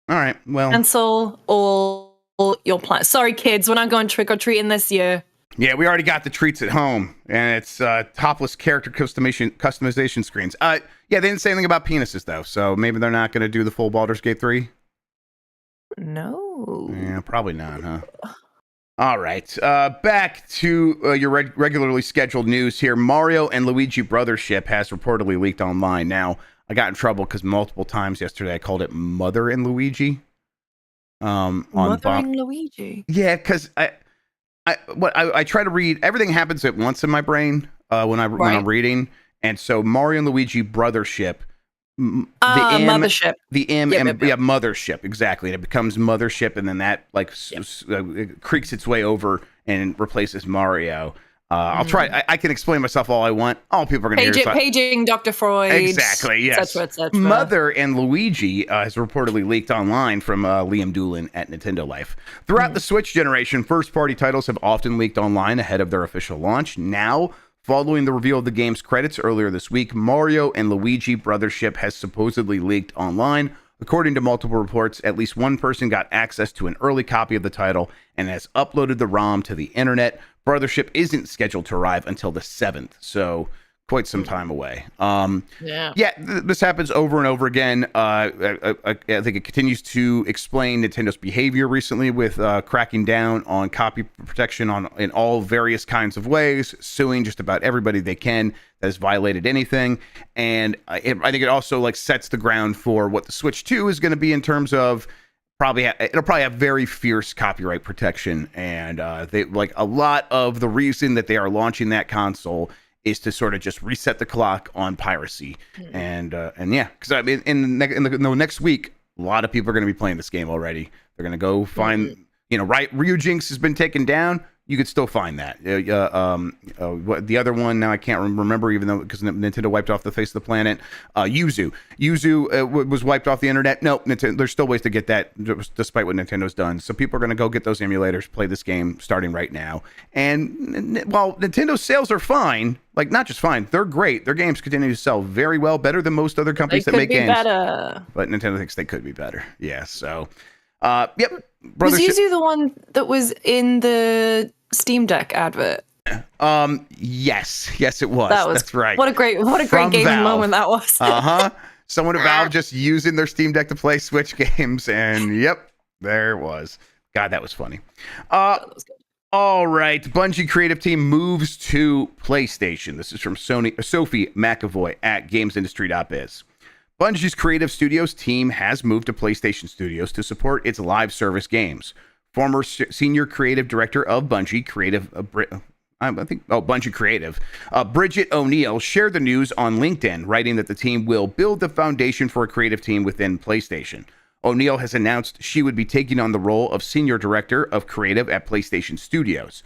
All right, well... Cancel all your plans. Sorry, kids, we're not going trick-or-treating this year. Yeah, we already got the treats at home, and it's topless character customization screens. They didn't say anything about penises, though, so maybe they're not going to do the full Baldur's Gate 3? No. Yeah, probably not, huh? All right, back to your regularly scheduled news here. Mario and Luigi Brothership has reportedly leaked online. Now, I got in trouble because multiple times yesterday I called it Mother and Luigi. Mother and Luigi? Yeah, because I try to read, everything happens at once in my brain when I'm reading. And so Mario and Luigi Brothership. Mothership. Mothership, exactly. And it becomes Mothership, and then that creaks its way over and replaces Mario. I'll try. I can explain myself all I want. All people are going to hear. Paging Dr. Freud. Exactly. Yes. Et cetera. Mother and Luigi has reportedly leaked online from Liam Doolin at Nintendo Life. Throughout the Switch generation, first-party titles have often leaked online ahead of their official launch. Now, following the reveal of the game's credits earlier this week, Mario and Luigi Brothership has supposedly leaked online. According to multiple reports, at least one person got access to an early copy of the title and has uploaded the ROM to the internet. Brothership isn't scheduled to arrive until the 7th, so quite some time away. This happens over and over again. I think it continues to explain Nintendo's behavior recently with cracking down on copy protection in all various kinds of ways, suing just about everybody they can that has violated anything. And I think it also like sets the ground for what the Switch 2 is going to be in terms of it'll probably have very fierce copyright protection. And they like a lot of the reason that they are launching that console is to sort of just reset the clock on piracy. And yeah, because I mean, in the next week, a lot of people are going to be playing this game already. They're going to go find, right? Ryujinx has been taken down. You could still find that. What the other one now I can't remember, even though because Nintendo wiped off the face of the planet. Yuzu was wiped off the internet. No, there's still ways to get that, despite what Nintendo's done. So people are going to go get those emulators, play this game starting right now. And while Nintendo's sales are fine, like not just fine, they're great. Their games continue to sell very well, better than most other companies that make games. Better. But Nintendo thinks they could be better. Yeah. So, yep. Was Yuzu the one that was in the Steam Deck advert? Yes, it was. That's right. What a great gaming Valve. Moment that was. Someone at Valve just using their Steam Deck to play Switch games, and yep, there it was. God, that was funny. That was good. All right, Bungie creative team moves to PlayStation. This is from Sophie McAvoy at GamesIndustry.biz. Bungie's Creative Studios team has moved to PlayStation Studios to support its live service games. Former senior creative director of Bungie Bungie Creative, Bridget O'Neill shared the news on LinkedIn, writing that the team will build the foundation for a creative team within PlayStation. O'Neill has announced she would be taking on the role of senior director of creative at PlayStation Studios.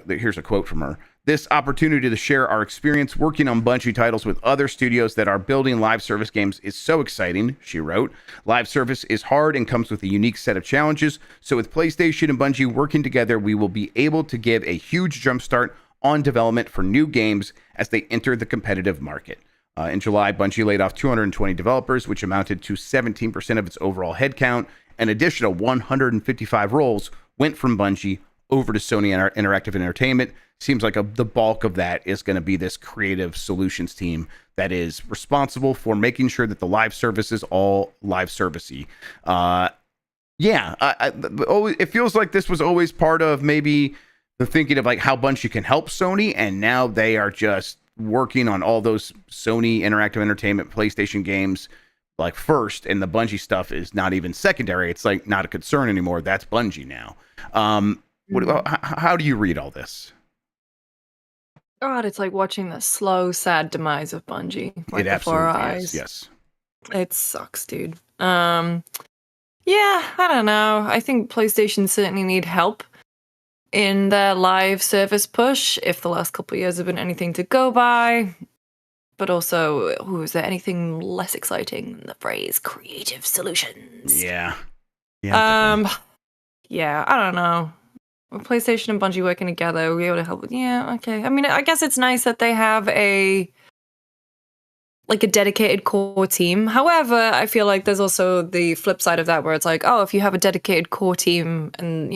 Here's a quote from her. This opportunity to share our experience working on Bungie titles with other studios that are building live service games is so exciting, she wrote. Live service is hard and comes with a unique set of challenges. So with PlayStation and Bungie working together, we will be able to give a huge jumpstart on development for new games as they enter the competitive market. In July, Bungie laid off 220 developers, which amounted to 17% of its overall headcount. An additional 155 roles went from Bungie over to Sony Interactive Entertainment. Seems like the bulk of that is going to be this creative solutions team that is responsible for making sure that the live service is all live servicey. It feels like this was always part of maybe the thinking of like how Bungie can help Sony, and now they are just working on all those Sony Interactive Entertainment PlayStation games like first, and the Bungie stuff is not even secondary. It's like not a concern anymore. That's Bungie now. How do you read all this? God, it's like watching the slow, sad demise of Bungie right before our eyes. Yes. It sucks, dude. Yeah, I don't know. I think PlayStation certainly need help in their live service push, if the last couple of years have been anything to go by. But also, is there anything less exciting than the phrase creative solutions? Yeah. Yeah, I don't know. With PlayStation and Bungie working together, we're able to help with. Yeah, okay. I mean, I guess it's nice that they have a dedicated core team. However, I feel like there's also the flip side of that, where it's like, oh, if you have a dedicated core team, and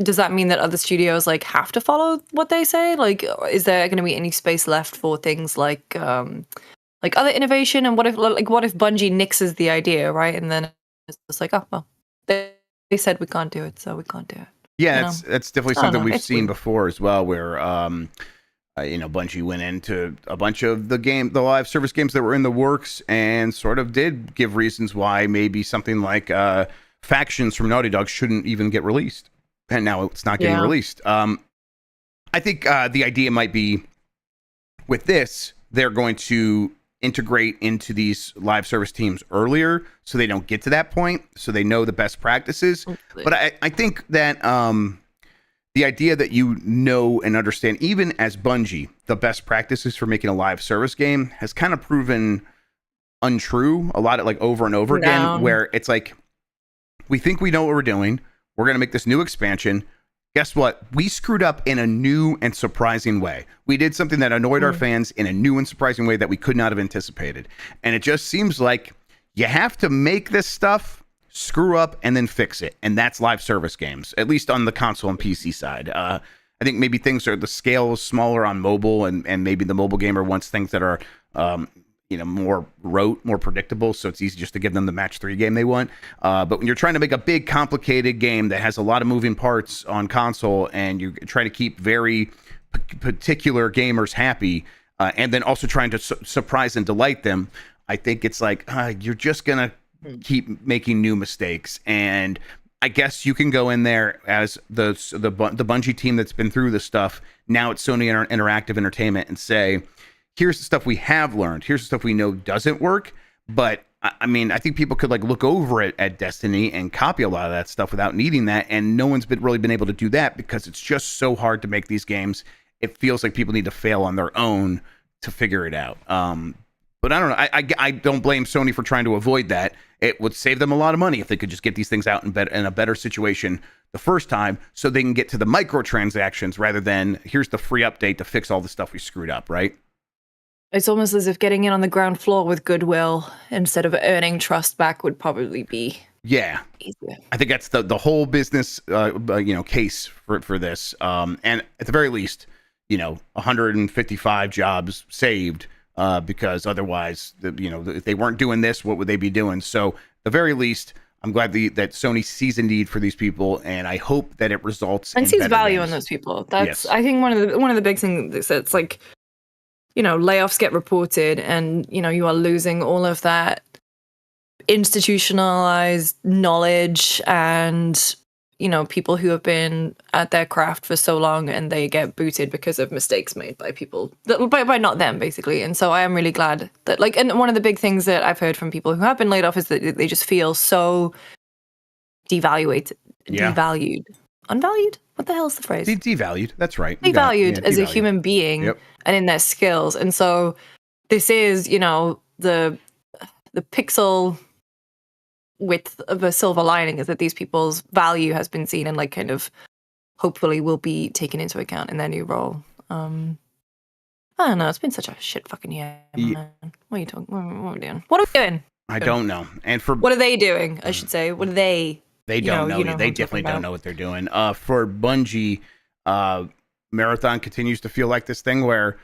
does that mean that other studios like have to follow what they say? Like, is there going to be any space left for things like other innovation? And what if Bungie nixes the idea, right? And then it's just like, oh well, they said we can't do it, so we can't do it. Yeah, that's definitely something we've seen before as well, where Bungie went into a bunch of the live service games that were in the works and sort of did give reasons why maybe something like Factions from Naughty Dog shouldn't even get released, and now it's not getting released. I think the idea might be with this, they're going to integrate into these live service teams earlier so they don't get to that point, so they know the best practices. Hopefully. But I think that the idea that and understand, even as Bungie, the best practices for making a live service game has kind of proven untrue a lot, over and over again, where it's like, we think we know what we're doing. We're going to make this new expansion. Guess what? We screwed up in a new and surprising way. We did something that annoyed our fans in a new and surprising way that we could not have anticipated. And it just seems like you have to make this stuff, screw up, and then fix it. And that's live service games, at least on the console and PC side. I think maybe the scale is smaller on mobile, and maybe the mobile gamer wants things that are, more rote, more predictable. So it's easy just to give them the match 3 game they want. But when you're trying to make a big, complicated game that has a lot of moving parts on console, and you try to keep very particular gamers happy, and then also trying to surprise and delight them, I think it's like you're just gonna keep making new mistakes. And I guess you can go in there as the Bungie team that's been through this stuff. Now it's Sony Interactive Entertainment, and say, here's the stuff we have learned. Here's the stuff we know doesn't work. But I mean, I think people could like look over it at Destiny and copy a lot of that stuff without needing that. And no one's really been able to do that because it's just so hard to make these games. It feels like people need to fail on their own to figure it out. But I don't know. I don't blame Sony for trying to avoid that. It would save them a lot of money if they could just get these things out in a better situation the first time, so they can get to the microtransactions rather than here's the free update to fix all the stuff we screwed up, right? It's almost as if getting in on the ground floor with goodwill instead of earning trust back would probably be easier. I think that's the whole business case for this. And at the very least, 155 jobs saved. Because otherwise, if they weren't doing this, what would they be doing? So, at the very least, I'm glad that Sony sees a need for these people, and I hope that it results and in sees better value games. in those people. That's, yes. I think one of the big things that's like, layoffs get reported, and you are losing all of that institutionalized knowledge and people who have been at their craft for so long, and they get booted because of mistakes made by people by not them, basically. And so I am really glad that and one of the big things that I've heard from people who have been laid off is that they just feel so unvalued. What the hell is the phrase? Devalued. That's right. Devalued as a human being. Yep. And in their skills. And so this is, the pixel width of a silver lining is that these people's value has been seen and kind of hopefully will be taken into account in their new role. I don't know. It's been such a shit fucking year, man. What are you talking? What are we doing? What are we doing? I don't know. And what are they doing? I should say. What are they? They don't know. They definitely don't know what they're doing. For Bungie, Marathon continues to feel like this thing where,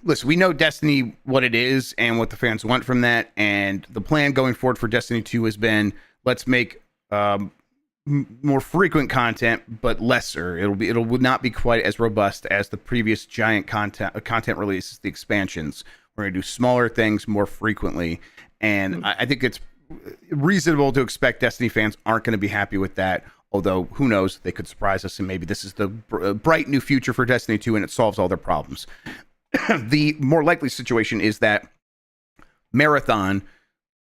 listen, we know Destiny, what it is and what the fans want from that. And the plan going forward for Destiny 2 has been, let's make more frequent content, but lesser. It would not be quite as robust as the previous giant content releases, the expansions. We're going to do smaller things more frequently. And I think it's reasonable to expect Destiny fans aren't going to be happy with that. Although, who knows, they could surprise us, and maybe this is the bright new future for Destiny 2, and it solves all their problems. The more likely situation is that Marathon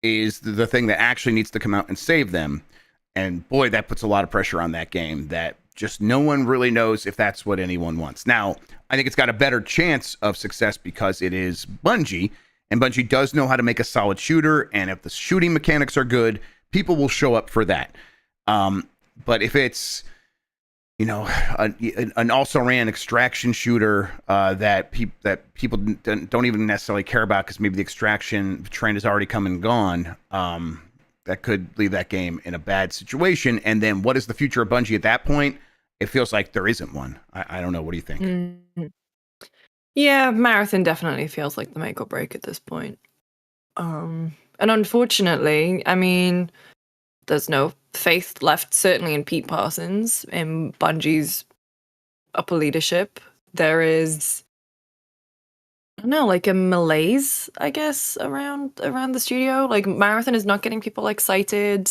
is the thing that actually needs to come out and save them. And boy, that puts a lot of pressure on that game that just no one really knows if that's what anyone wants. Now, I think it's got a better chance of success because it is Bungie, and Bungie does know how to make a solid shooter, and if the shooting mechanics are good, people will show up for that. But if it's, an also-ran extraction shooter that people don't even necessarily care about because maybe the extraction trend has already come and gone, that could leave that game in a bad situation. And then what is the future of Bungie at that point? It feels like there isn't one. I don't know. What do you think? Mm-hmm. Yeah, Marathon definitely feels like the make or break at this point. And unfortunately, I mean, there's no faith left, certainly in Pete Parsons, in Bungie's upper leadership. There is, I don't know, like a malaise, I guess, around the studio. Like, Marathon is not getting people excited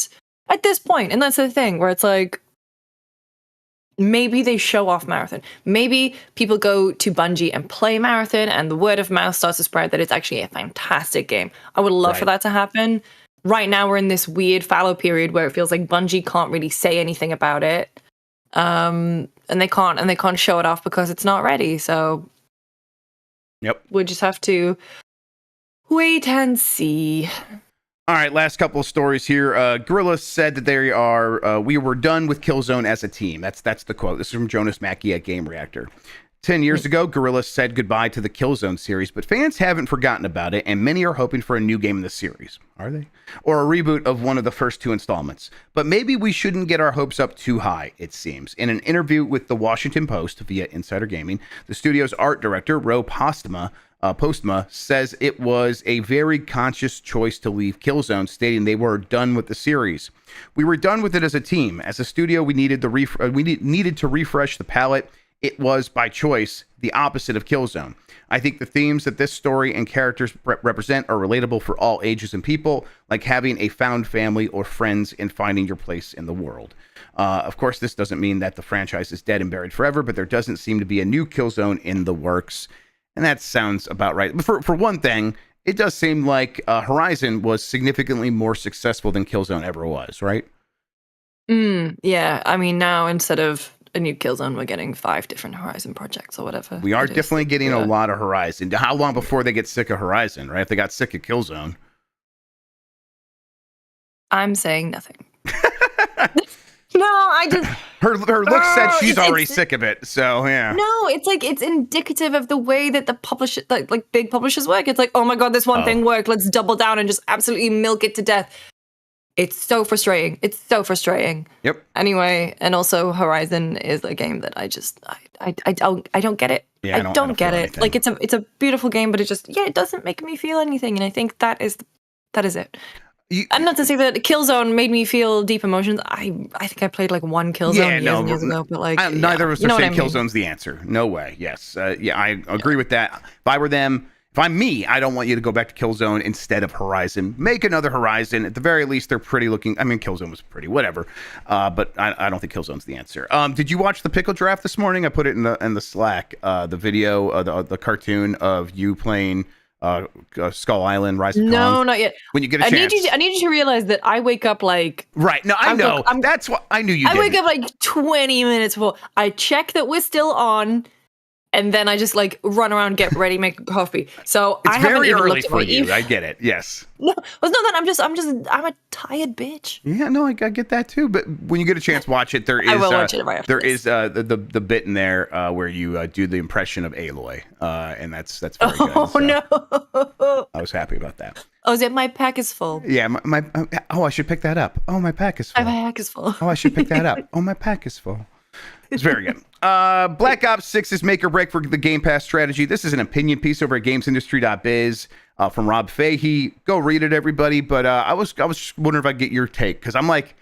at this point. And that's the thing, where it's like, maybe they show off Marathon. Maybe people go to Bungie and play Marathon, and the word of mouth starts to spread that it's actually a fantastic game. I would love for that to happen. Right now, we're in this weird fallow period where it feels like Bungie can't really say anything about it, and they can't show it off because it's not ready. So, we'll just have to wait and see. All right, last couple of stories here. Guerrilla said that they are, we were done with Killzone as a team. That's the quote. This is from Jonas Mackey at Game Reactor. 10 years ago, Guerrilla said goodbye to the Killzone series, but fans haven't forgotten about it, and many are hoping for a new game in the series. Are they? Or a reboot of one of the first 2 installments. But maybe we shouldn't get our hopes up too high, it seems. In an interview with the Washington Post via Insider Gaming, the studio's art director, Ro Postma, says it was a very conscious choice to leave Killzone, stating they were done with the series. We were done with it as a team. As a studio, we needed to refresh the palette. It was, by choice, the opposite of Killzone. I think the themes that this story and characters represent are relatable for all ages and people, like having a found family or friends and finding your place in the world. Of course, this doesn't mean that the franchise is dead and buried forever, but there doesn't seem to be a new Killzone in the works. And that sounds about right. But for one thing, it does seem like Horizon was significantly more successful than Killzone ever was, right? Yeah, I mean, now instead of a new Killzone, we're getting 5 different Horizon projects or whatever. We are definitely getting a lot of Horizon. How long before they get sick of Horizon, right? If they got sick of Killzone. I'm saying nothing. No, I just... Her look said she's already sick of it, so yeah. No, it's like, it's indicative of the way that the publisher, like big publishers work. It's like, oh my god, this one thing worked, let's double down and just absolutely milk it to death. It's so frustrating. It's so frustrating. Yep. Anyway, and also Horizon is a game that I don't get it. Yeah, I don't get it. Anything. Like it's a beautiful game, but it doesn't make me feel anything. And I think that is it. And not to say that Killzone made me feel deep emotions. I think I played like one Killzone years ago, but like neither of us are saying Killzone's the answer. No way. Yes. I agree with that. If I'm me, I don't want you to go back to Killzone instead of Horizon. Make another Horizon. At the very least, they're pretty looking. I mean, Killzone was pretty, whatever. But I don't think Killzone's the answer. Did you watch the pickle draft this morning? I put it in the Slack. The video, the cartoon of you playing Skull Island, Rise of Kong. No, not yet. When you get a chance. I need you to realize that I wake up like... Right. No, I know. That's what I knew you did. I wake up like 20 minutes before. I check that we're still on. And then I just like run around, get ready, make a coffee. So it's I haven't very even early looked at for my you. I get it. Yes. No, it's not that. I'm a tired bitch. Yeah, no, I get that too. But when you get a chance, watch it. There is I will watch it right after there is the bit in there where you do the impression of Aloy, and that's very good. Oh no! I was happy about that. Oh, is it my pack is full? Yeah, my I should pick that up. Oh, my pack is full. My pack is full. Oh, I should pick that up. Oh, my pack is full. It's very good. Black Ops 6 is make or break for the Game Pass strategy. This is an opinion piece over at gamesindustry.biz from Rob Fahey. Go read it, everybody. But I was just wondering if I get your take, because I'm like,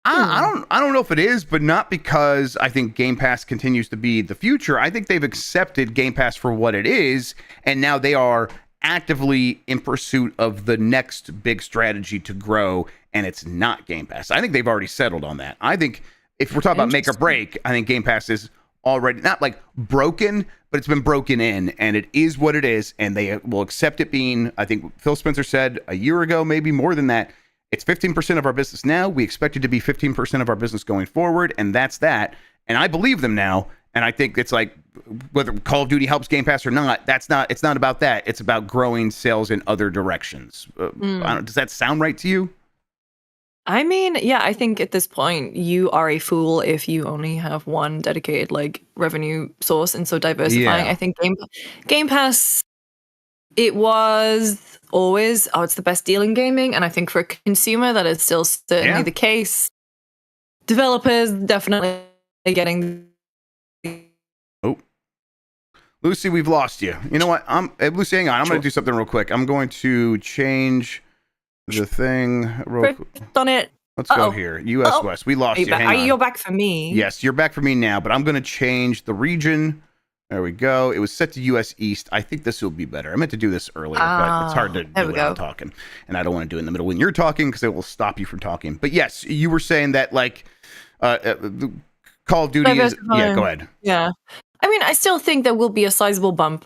I don't know if it is, but not because I think Game Pass continues to be the future. I think they've accepted Game Pass for what it is, and now they are actively in pursuit of the next big strategy to grow, and it's not Game Pass. I think they've already settled on that. I think if we're talking about make or break, I think Game Pass is already not like broken, but it's been broken in, and it is what it is, and they will accept it being, I think Phil Spencer said a year ago, maybe more than that, it's 15% of our business now. We expect it to be 15% of our business going forward, and that's that. And I believe them now, and I think it's like, whether Call of Duty helps Game Pass or not, it's not about that. It's about growing sales in other directions. Does that sound right to you? I mean, yeah, I think at this point you are a fool if you only have one dedicated like revenue source, and so diversifying. Yeah. I think Game Pass, it was always it's the best deal in gaming, and I think for a consumer that is still certainly the case. Developers definitely getting. Oh, Lucy, we've lost you. You know what? Lucy, hang on. I'm going to do something real quick. I'm going to change the thing real quick. On it. Let's go here. US West. We lost you. Hang on. You're back for me. Yes, you're back for me now, but I'm going to change the region. There we go. It was set to US East. I think this will be better. I meant to do this earlier, but it's hard to do when I'm talking. And I don't want to do it in the middle when you're talking because it will stop you from talking. But yes, you were saying that like the Call of Duty is... Yeah, go ahead. Yeah. I mean, I still think there will be a sizable bump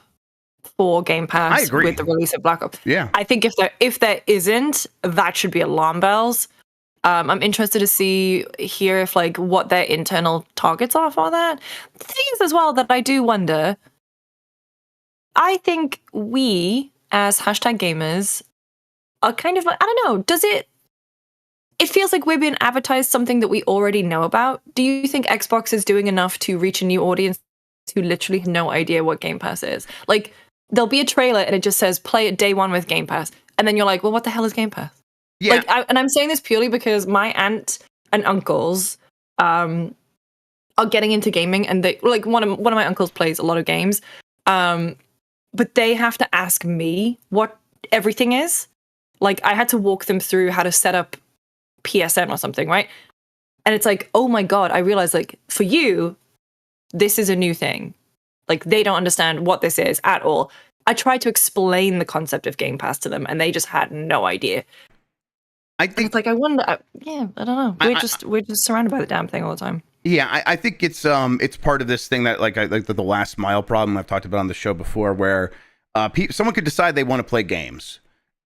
for Game Pass I agree. with the release of Black Ops. Yeah. I think if there isn't, that should be alarm bells. I'm interested to hear if like what their internal targets are for that. The thing is as well that I do wonder, I think we as #gamers are kind of like, I don't know, it feels like we're being advertised something that we already know about. Do you think Xbox is doing enough to reach a new audience who literally have no idea what Game Pass is. Like, there'll be a trailer and it just says play it day one with Game Pass, and then you're like, well, what the hell is Game Pass? Yeah. Like, and I'm saying this purely because my aunt and uncles are getting into gaming, and they like one of my uncles plays a lot of games, but they have to ask me what everything is. Like, I had to walk them through how to set up PSN or something, right? And it's like, oh my God, I realized, like, for you, this is a new thing. Like, they don't understand what this is at all. I tried to explain the concept of Game Pass to them, and they just had no idea. I think, and it's like, I wonder, I don't know. We're just surrounded by the damn thing all the time. Yeah, I think it's part of this thing that like the last mile problem I've talked about on the show before, where someone could decide they want to play games,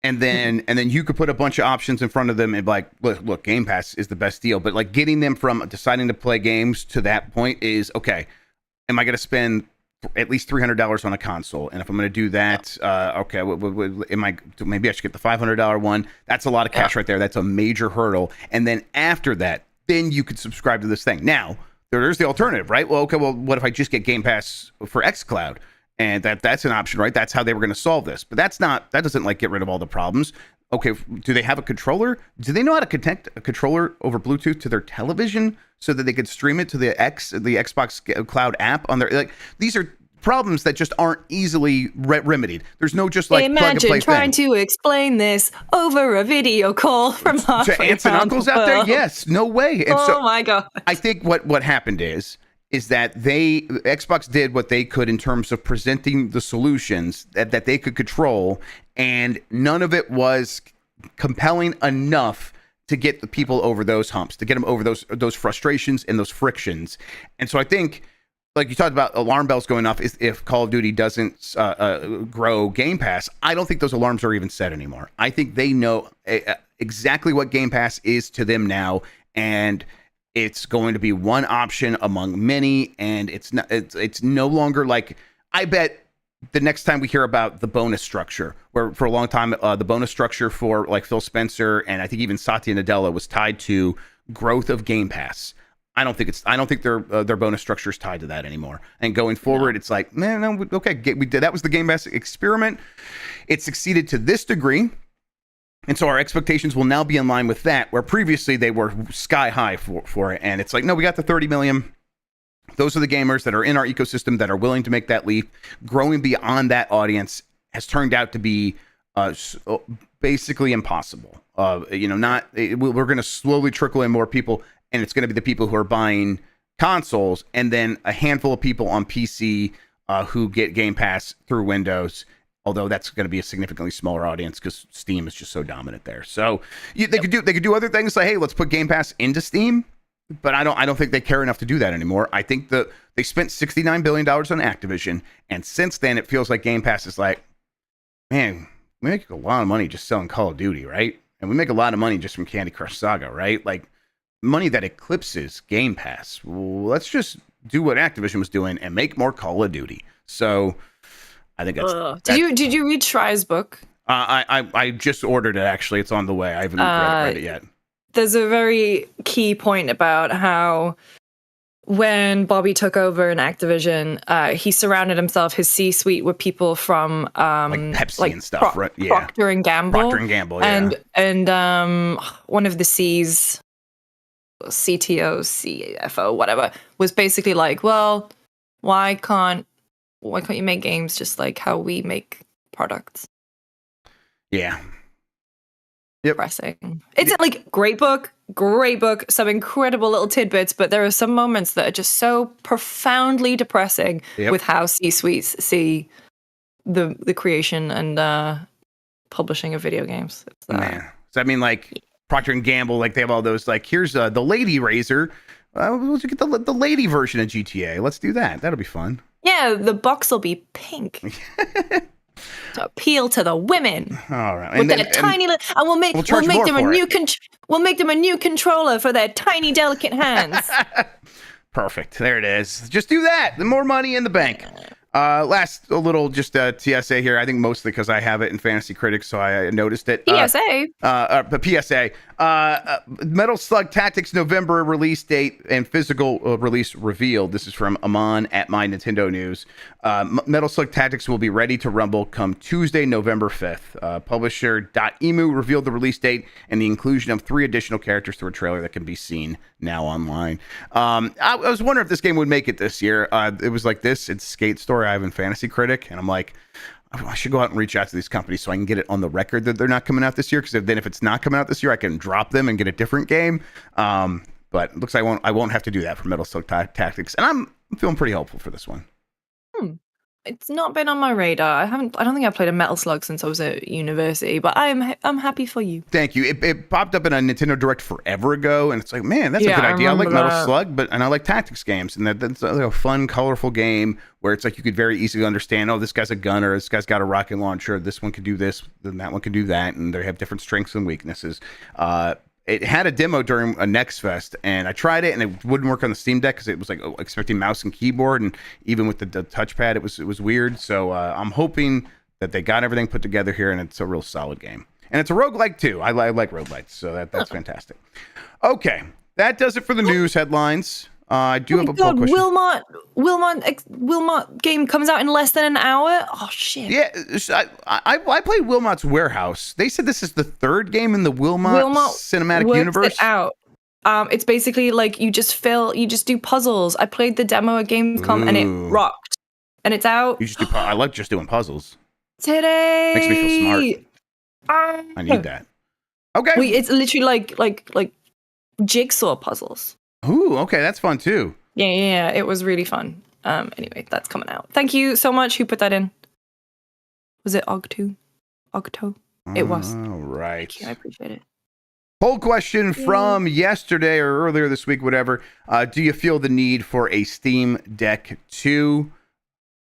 and then you could put a bunch of options in front of them and be like, look, Game Pass is the best deal. But like getting them from deciding to play games to that point is, okay, am I going to spend at least $300 on a console? And if I'm going to do that, okay, maybe I should get the $500 one. That's a lot of cash right there. That's a major hurdle. And then after that, then you could subscribe to this thing. Now, there's the alternative, right? Well, okay, what if I just get Game Pass for xCloud? And that's an option, right? That's how they were going to solve this. But that doesn't like get rid of all the problems. Okay, do they have a controller? Do they know how to connect a controller over Bluetooth to their television so that they could stream it to the Xbox Cloud app on their, like, these are problems that just aren't easily remedied. There's no just like plug and play imagine trying to explain this over a video call from to aunts and uncles out there. Yes, no way. And oh my God! I think what happened is that Xbox did what they could in terms of presenting the solutions that they could control, and none of it was compelling enough to get the people over those humps, to get them over those frustrations and those frictions. And so I think, like you talked about alarm bells going off if Call of Duty doesn't grow Game Pass, I don't think those alarms are even set anymore. I think they know exactly what Game Pass is to them now, and it's going to be one option among many, and it's no longer like, I bet the next time we hear about the bonus structure, where for a long time the bonus structure for like Phil Spencer and I think even Satya Nadella was tied to growth of Game Pass. I don't think their bonus structure is tied to that anymore. And going forward, It's like, man, no, okay, we did, that was the Game Pass experiment. It succeeded to this degree, and so our expectations will now be in line with that, where previously they were sky high for it. And it's like, no, we got the 30 million. Those are the gamers that are in our ecosystem that are willing to make that leap. Growing beyond that audience has turned out to be basically impossible. We're going to slowly trickle in more people, and it's going to be the people who are buying consoles, and then a handful of people on PC who get Game Pass through Windows. Although that's going to be a significantly smaller audience because Steam is just so dominant there. So they could do other things like, hey, let's put Game Pass into Steam. But I don't think they care enough to do that anymore. I think they spent $69 billion on Activision, and since then it feels like Game Pass is like, man, we make a lot of money just selling Call of Duty, right? And we make a lot of money just from Candy Crush Saga, right? Like money that eclipses Game Pass. Well, let's just do what Activision was doing and make more Call of Duty. So I think that's. Did you read Schreier's book? I just ordered it. Actually, it's on the way. I haven't read it yet. There's a very key point about how when Bobby took over in Activision, he surrounded himself, his C-suite, with people from like Pepsi and stuff, right? Yeah. Procter and Gamble. Procter and Gamble, yeah. And one of the C's, CTO, CFO, whatever, was basically like, well, why can't you make games just like how we make products? Yeah. Yep. Depressing. It's like great book, some incredible little tidbits, but there are some moments that are just so profoundly depressing with how C-suites see the creation and publishing of video games. Man. So I mean, like Procter and Gamble, like they have all those, like, here's the Lady Razor. We'll get the lady version of GTA. Let's do that. That'll be fun. Yeah, the box will be pink. To appeal to the women. All right. With their tiny little, and we'll make them a new controller for their tiny delicate hands. Perfect. There it is. Just do that. The more money in the bank. Last a little just TSA here. I think mostly because I have it in Fantasy Critics, so I noticed it. PSA. The PSA. Metal Slug Tactics November release date and physical release revealed. This is from Amon at My Nintendo News. Metal Slug Tactics will be ready to rumble come Tuesday, November 5th. Publisher .emu revealed the release date and the inclusion of 3 additional characters through a trailer that can be seen now online. I was wondering if this game would make it this year. It was like this. It's Skate Story I have in Fantasy Critic, and I'm like, I should go out and reach out to these companies so I can get it on the record that they're not coming out this year. Because then if it's not coming out this year, I can drop them and get a different game. But it looks like I won't have to do that for Metal Slug Tactics, and I'm feeling pretty hopeful for this one. It's not been on my radar. I don't think I've played a Metal Slug since I was at university, but I'm happy for you. Thank you. It popped up in a Nintendo Direct forever ago, and it's like, man, that's a good idea. I like Metal Slug, and I like tactics games, and that's like a fun, colorful game where it's like you could very easily understand, oh, this guy's a gunner, this guy's got a rocket launcher, this one can do this, then that one can do that, and they have different strengths and weaknesses. It had a demo during a Next Fest, and I tried it, and it wouldn't work on the Steam Deck because it was like expecting mouse and keyboard, and even with the touchpad, it was weird. So I'm hoping that they got everything put together here, and it's a real solid game. And it's a roguelike too. I like roguelikes, so that's fantastic. Okay, that does it for the news headlines. I do have a poll question. Wilmot game comes out in less than an hour. Oh shit! Yeah, I played Wilmot's Warehouse. They said this is the 3rd game in the Wilmot cinematic universe. It out. It's basically like you just do puzzles. I played the demo at Gamescom and it rocked. And it's out. I like just doing puzzles. Today makes me feel smart. I need that. Okay. It's literally like jigsaw puzzles. Ooh, okay, that's fun too. Yeah, it was really fun. Anyway, that's coming out. Thank you so much. Who put that in? Was it Ogto? It was. All right. Thank you. I appreciate it. Poll question from yesterday or earlier this week, whatever. Do you feel the need for a Steam Deck 2?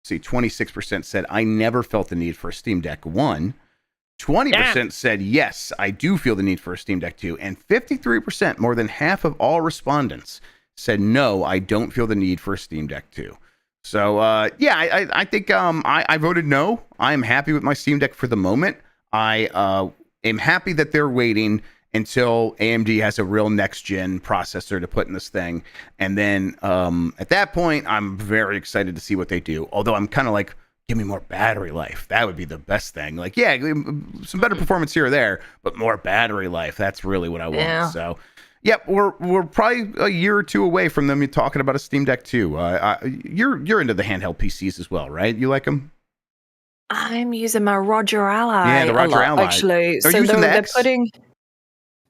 See, 26% said, I never felt the need for a Steam Deck 1. 20% said, yes, I do feel the need for a Steam Deck 2. And 53%, more than half of all respondents, said, no, I don't feel the need for a Steam Deck 2. So, I think I voted no. I am happy with my Steam Deck for the moment. I am happy that they're waiting until AMD has a real next-gen processor to put in this thing. And then at that point, I'm very excited to see what they do. Although I'm kind of like, give me more battery life. That would be the best thing. Like, yeah, some better performance here or there, but more battery life. That's really what I want. Yeah. So, yep, we're probably a year or two away from them talking about a Steam Deck 2. You're into the handheld PCs as well, right? You like them? I'm using my Roger Ally. Yeah, the Roger Ally. Actually, Are you using the X?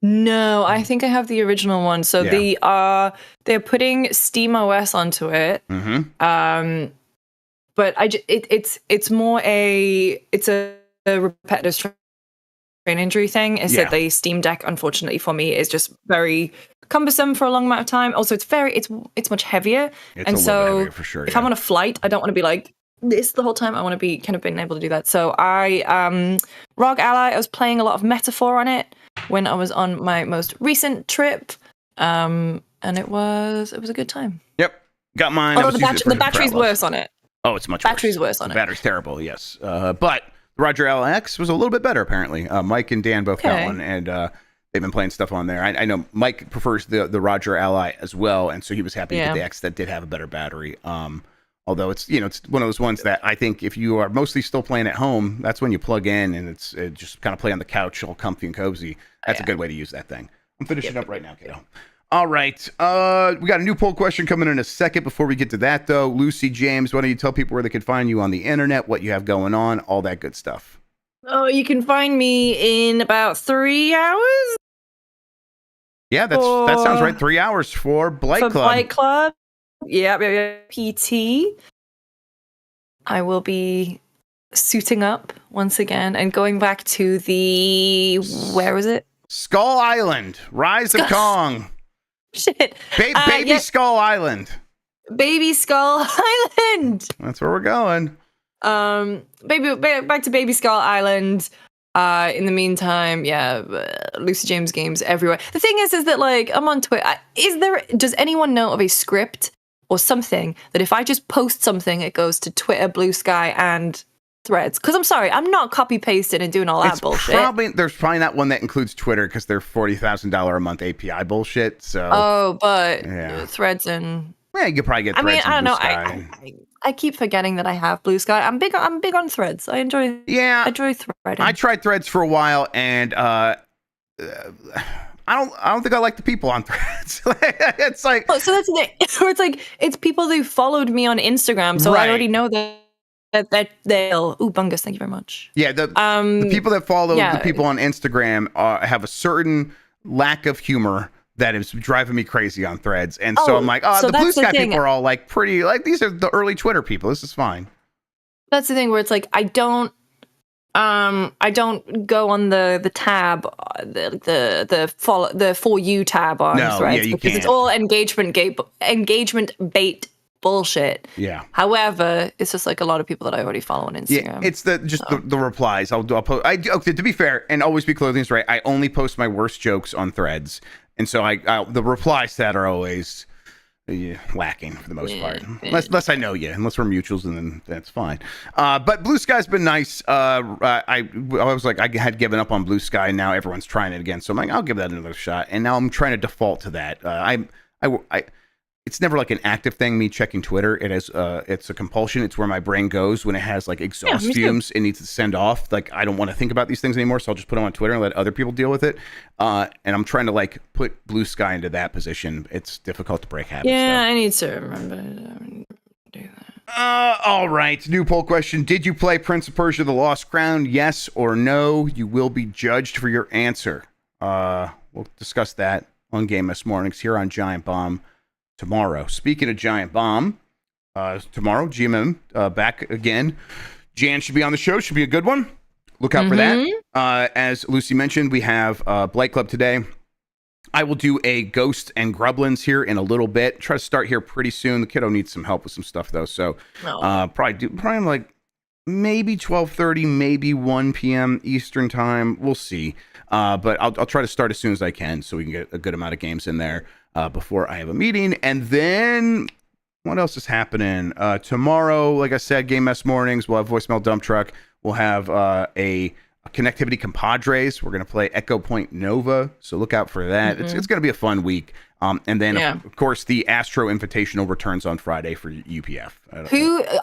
No, I think I have the original one. So they're putting SteamOS onto it. Mm-hmm. But it's more a repetitive strain injury thing. Is that the Steam Deck, unfortunately for me, is just very cumbersome for a long amount of time. Also, it's much heavier, and so heavier for sure, if I'm on a flight, I don't want to be like this the whole time. I want to be kind of being able to do that. So ROG Ally, I was playing a lot of Metaphor on it when I was on my most recent trip, and it was a good time. Yep, got mine. Although the battery's worse on it. Oh, it's much battery's worse on it. The battery's terrible, yes. But the Roger LX was a little bit better, apparently. Mike and Dan both got one, and they've been playing stuff on there. I know Mike prefers the Roger Ally as well, and so he was happy with the X that did have a better battery. Although it's one of those ones that I think if you are mostly still playing at home, that's when you plug in and it's just kind of play on the couch, all comfy and cozy. That's a good way to use that thing. I'm finishing up right now, kiddo. All right. We got a new poll question coming in a second. Before we get to that, though, Lucy James, why don't you tell people where they could find you on the internet, what you have going on, all that good stuff. Oh, you can find me in about 3 hours. Yeah, that sounds right. 3 hours for Blight Club. Blight Club. Yeah, PT. I will be suiting up once again and going back to where was it? Skull Island. Rise of Kong. Shit. Baby Skull Island. Baby Skull Island. That's where we're going. Back to Baby Skull Island. In the meantime, Lucy James games everywhere. The thing is that like I'm on Twitter. Does anyone know of a script or something that if I just post something, it goes to Twitter, Blue Sky, and Threads. Because I'm sorry, I'm not copy pasting and doing all that bullshit. There's probably not one that includes Twitter because they're $40,000 a month API bullshit. So but yeah. Threads and you could probably get Threads. I don't know. I keep forgetting that I have Blue Sky. I'm big on Threads. I enjoy threading. I tried Threads for a while, and I don't think I like the people on Threads. It's like, so that's the thing. Where it's like it's people who followed me on Instagram, so I already know that they'll. Ooh, Bungus, thank you very much. Yeah, the people that follow the people on Instagram have a certain lack of humor that is driving me crazy on Threads, and so I'm like, the Blue Sky people are all like pretty, like these are the early Twitter people. This is fine. That's the thing where it's like I don't go on the tab, the For You tab on Threads because it's all engagement bait bullshit. Yeah. However, it's just like a lot of people that I already follow on Instagram. Yeah, it's the replies. I'll post. Okay, to be fair, and always be clothing's right. I only post my worst jokes on Threads, and so the replies to that are always lacking for the most part. Unless I know you, unless we're mutuals, and then that's fine. But Blue Sky's been nice. I was like, I had given up on Blue Sky. Now everyone's trying it again, so I'm like, I'll give that another shot. And now I'm trying to default to that. It's never like an active thing, me checking Twitter. It's a compulsion. It's where my brain goes when it has like exhaust fumes it needs to send off. Like, I don't want to think about these things anymore, so I'll just put them on Twitter and let other people deal with it. And I'm trying to like put Blue Sky into that position. It's difficult to break habits. Yeah, I need to remember to do that. All right. New poll question. Did you play Prince of Persia: The Lost Crown? Yes or no? You will be judged for your answer. We'll discuss that on Game S Mornings here on Giant Bomb tomorrow. Speaking of Giant Bomb, tomorrow, GMM back again. Jan should be on the show. Should be a good one. Look out for that. As Lucy mentioned, we have Blight Club today. I will do a Ghost and Grublins here in a little bit. Try to start here pretty soon. The kiddo needs some help with some stuff though, so probably like maybe 12:30, maybe 1 p.m. Eastern time. We'll see. But I'll try to start as soon as I can so we can get a good amount of games in there before I have a meeting. And then what else is happening? Tomorrow, like I said, Game S Mornings, we'll have Voicemail Dump Truck. We'll have a Connectivity Compadres. We're going to play Echo Point Nova, so look out for that. It's going to be a fun week. And then, of course, the Astro Invitational returns on Friday for UPF.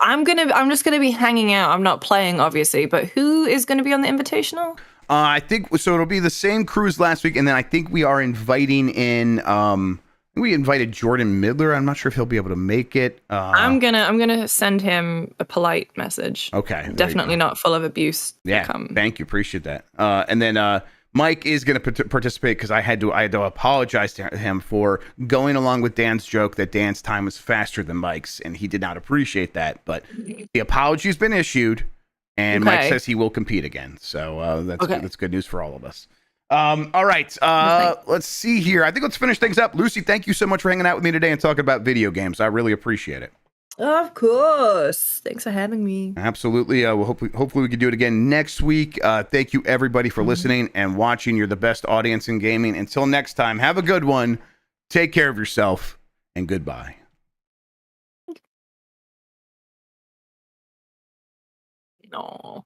I'm just gonna be hanging out. I'm not playing, obviously, but who is going to be on the Invitational? I think so. It'll be the same crews last week, and then I think we are inviting in. We invited Jordan Midler. I'm not sure if he'll be able to make it. I'm gonna send him a polite message. Okay, definitely not full of abuse. Yeah, thank you, appreciate that. And then Mike is going to participate because I had to apologize to him for going along with Dan's joke that Dan's time was faster than Mike's, and he did not appreciate that. But the apology's been issued. And Mike says he will compete again. So that's good news for all of us. All right. Let's see here. I think let's finish things up. Lucy, thank you so much for hanging out with me today and talking about video games. I really appreciate it. Of course. Thanks for having me. Absolutely. Well, hopefully we can do it again next week. Thank you, everybody, for listening and watching. You're the best audience in gaming. Until next time, have a good one. Take care of yourself, and goodbye. No.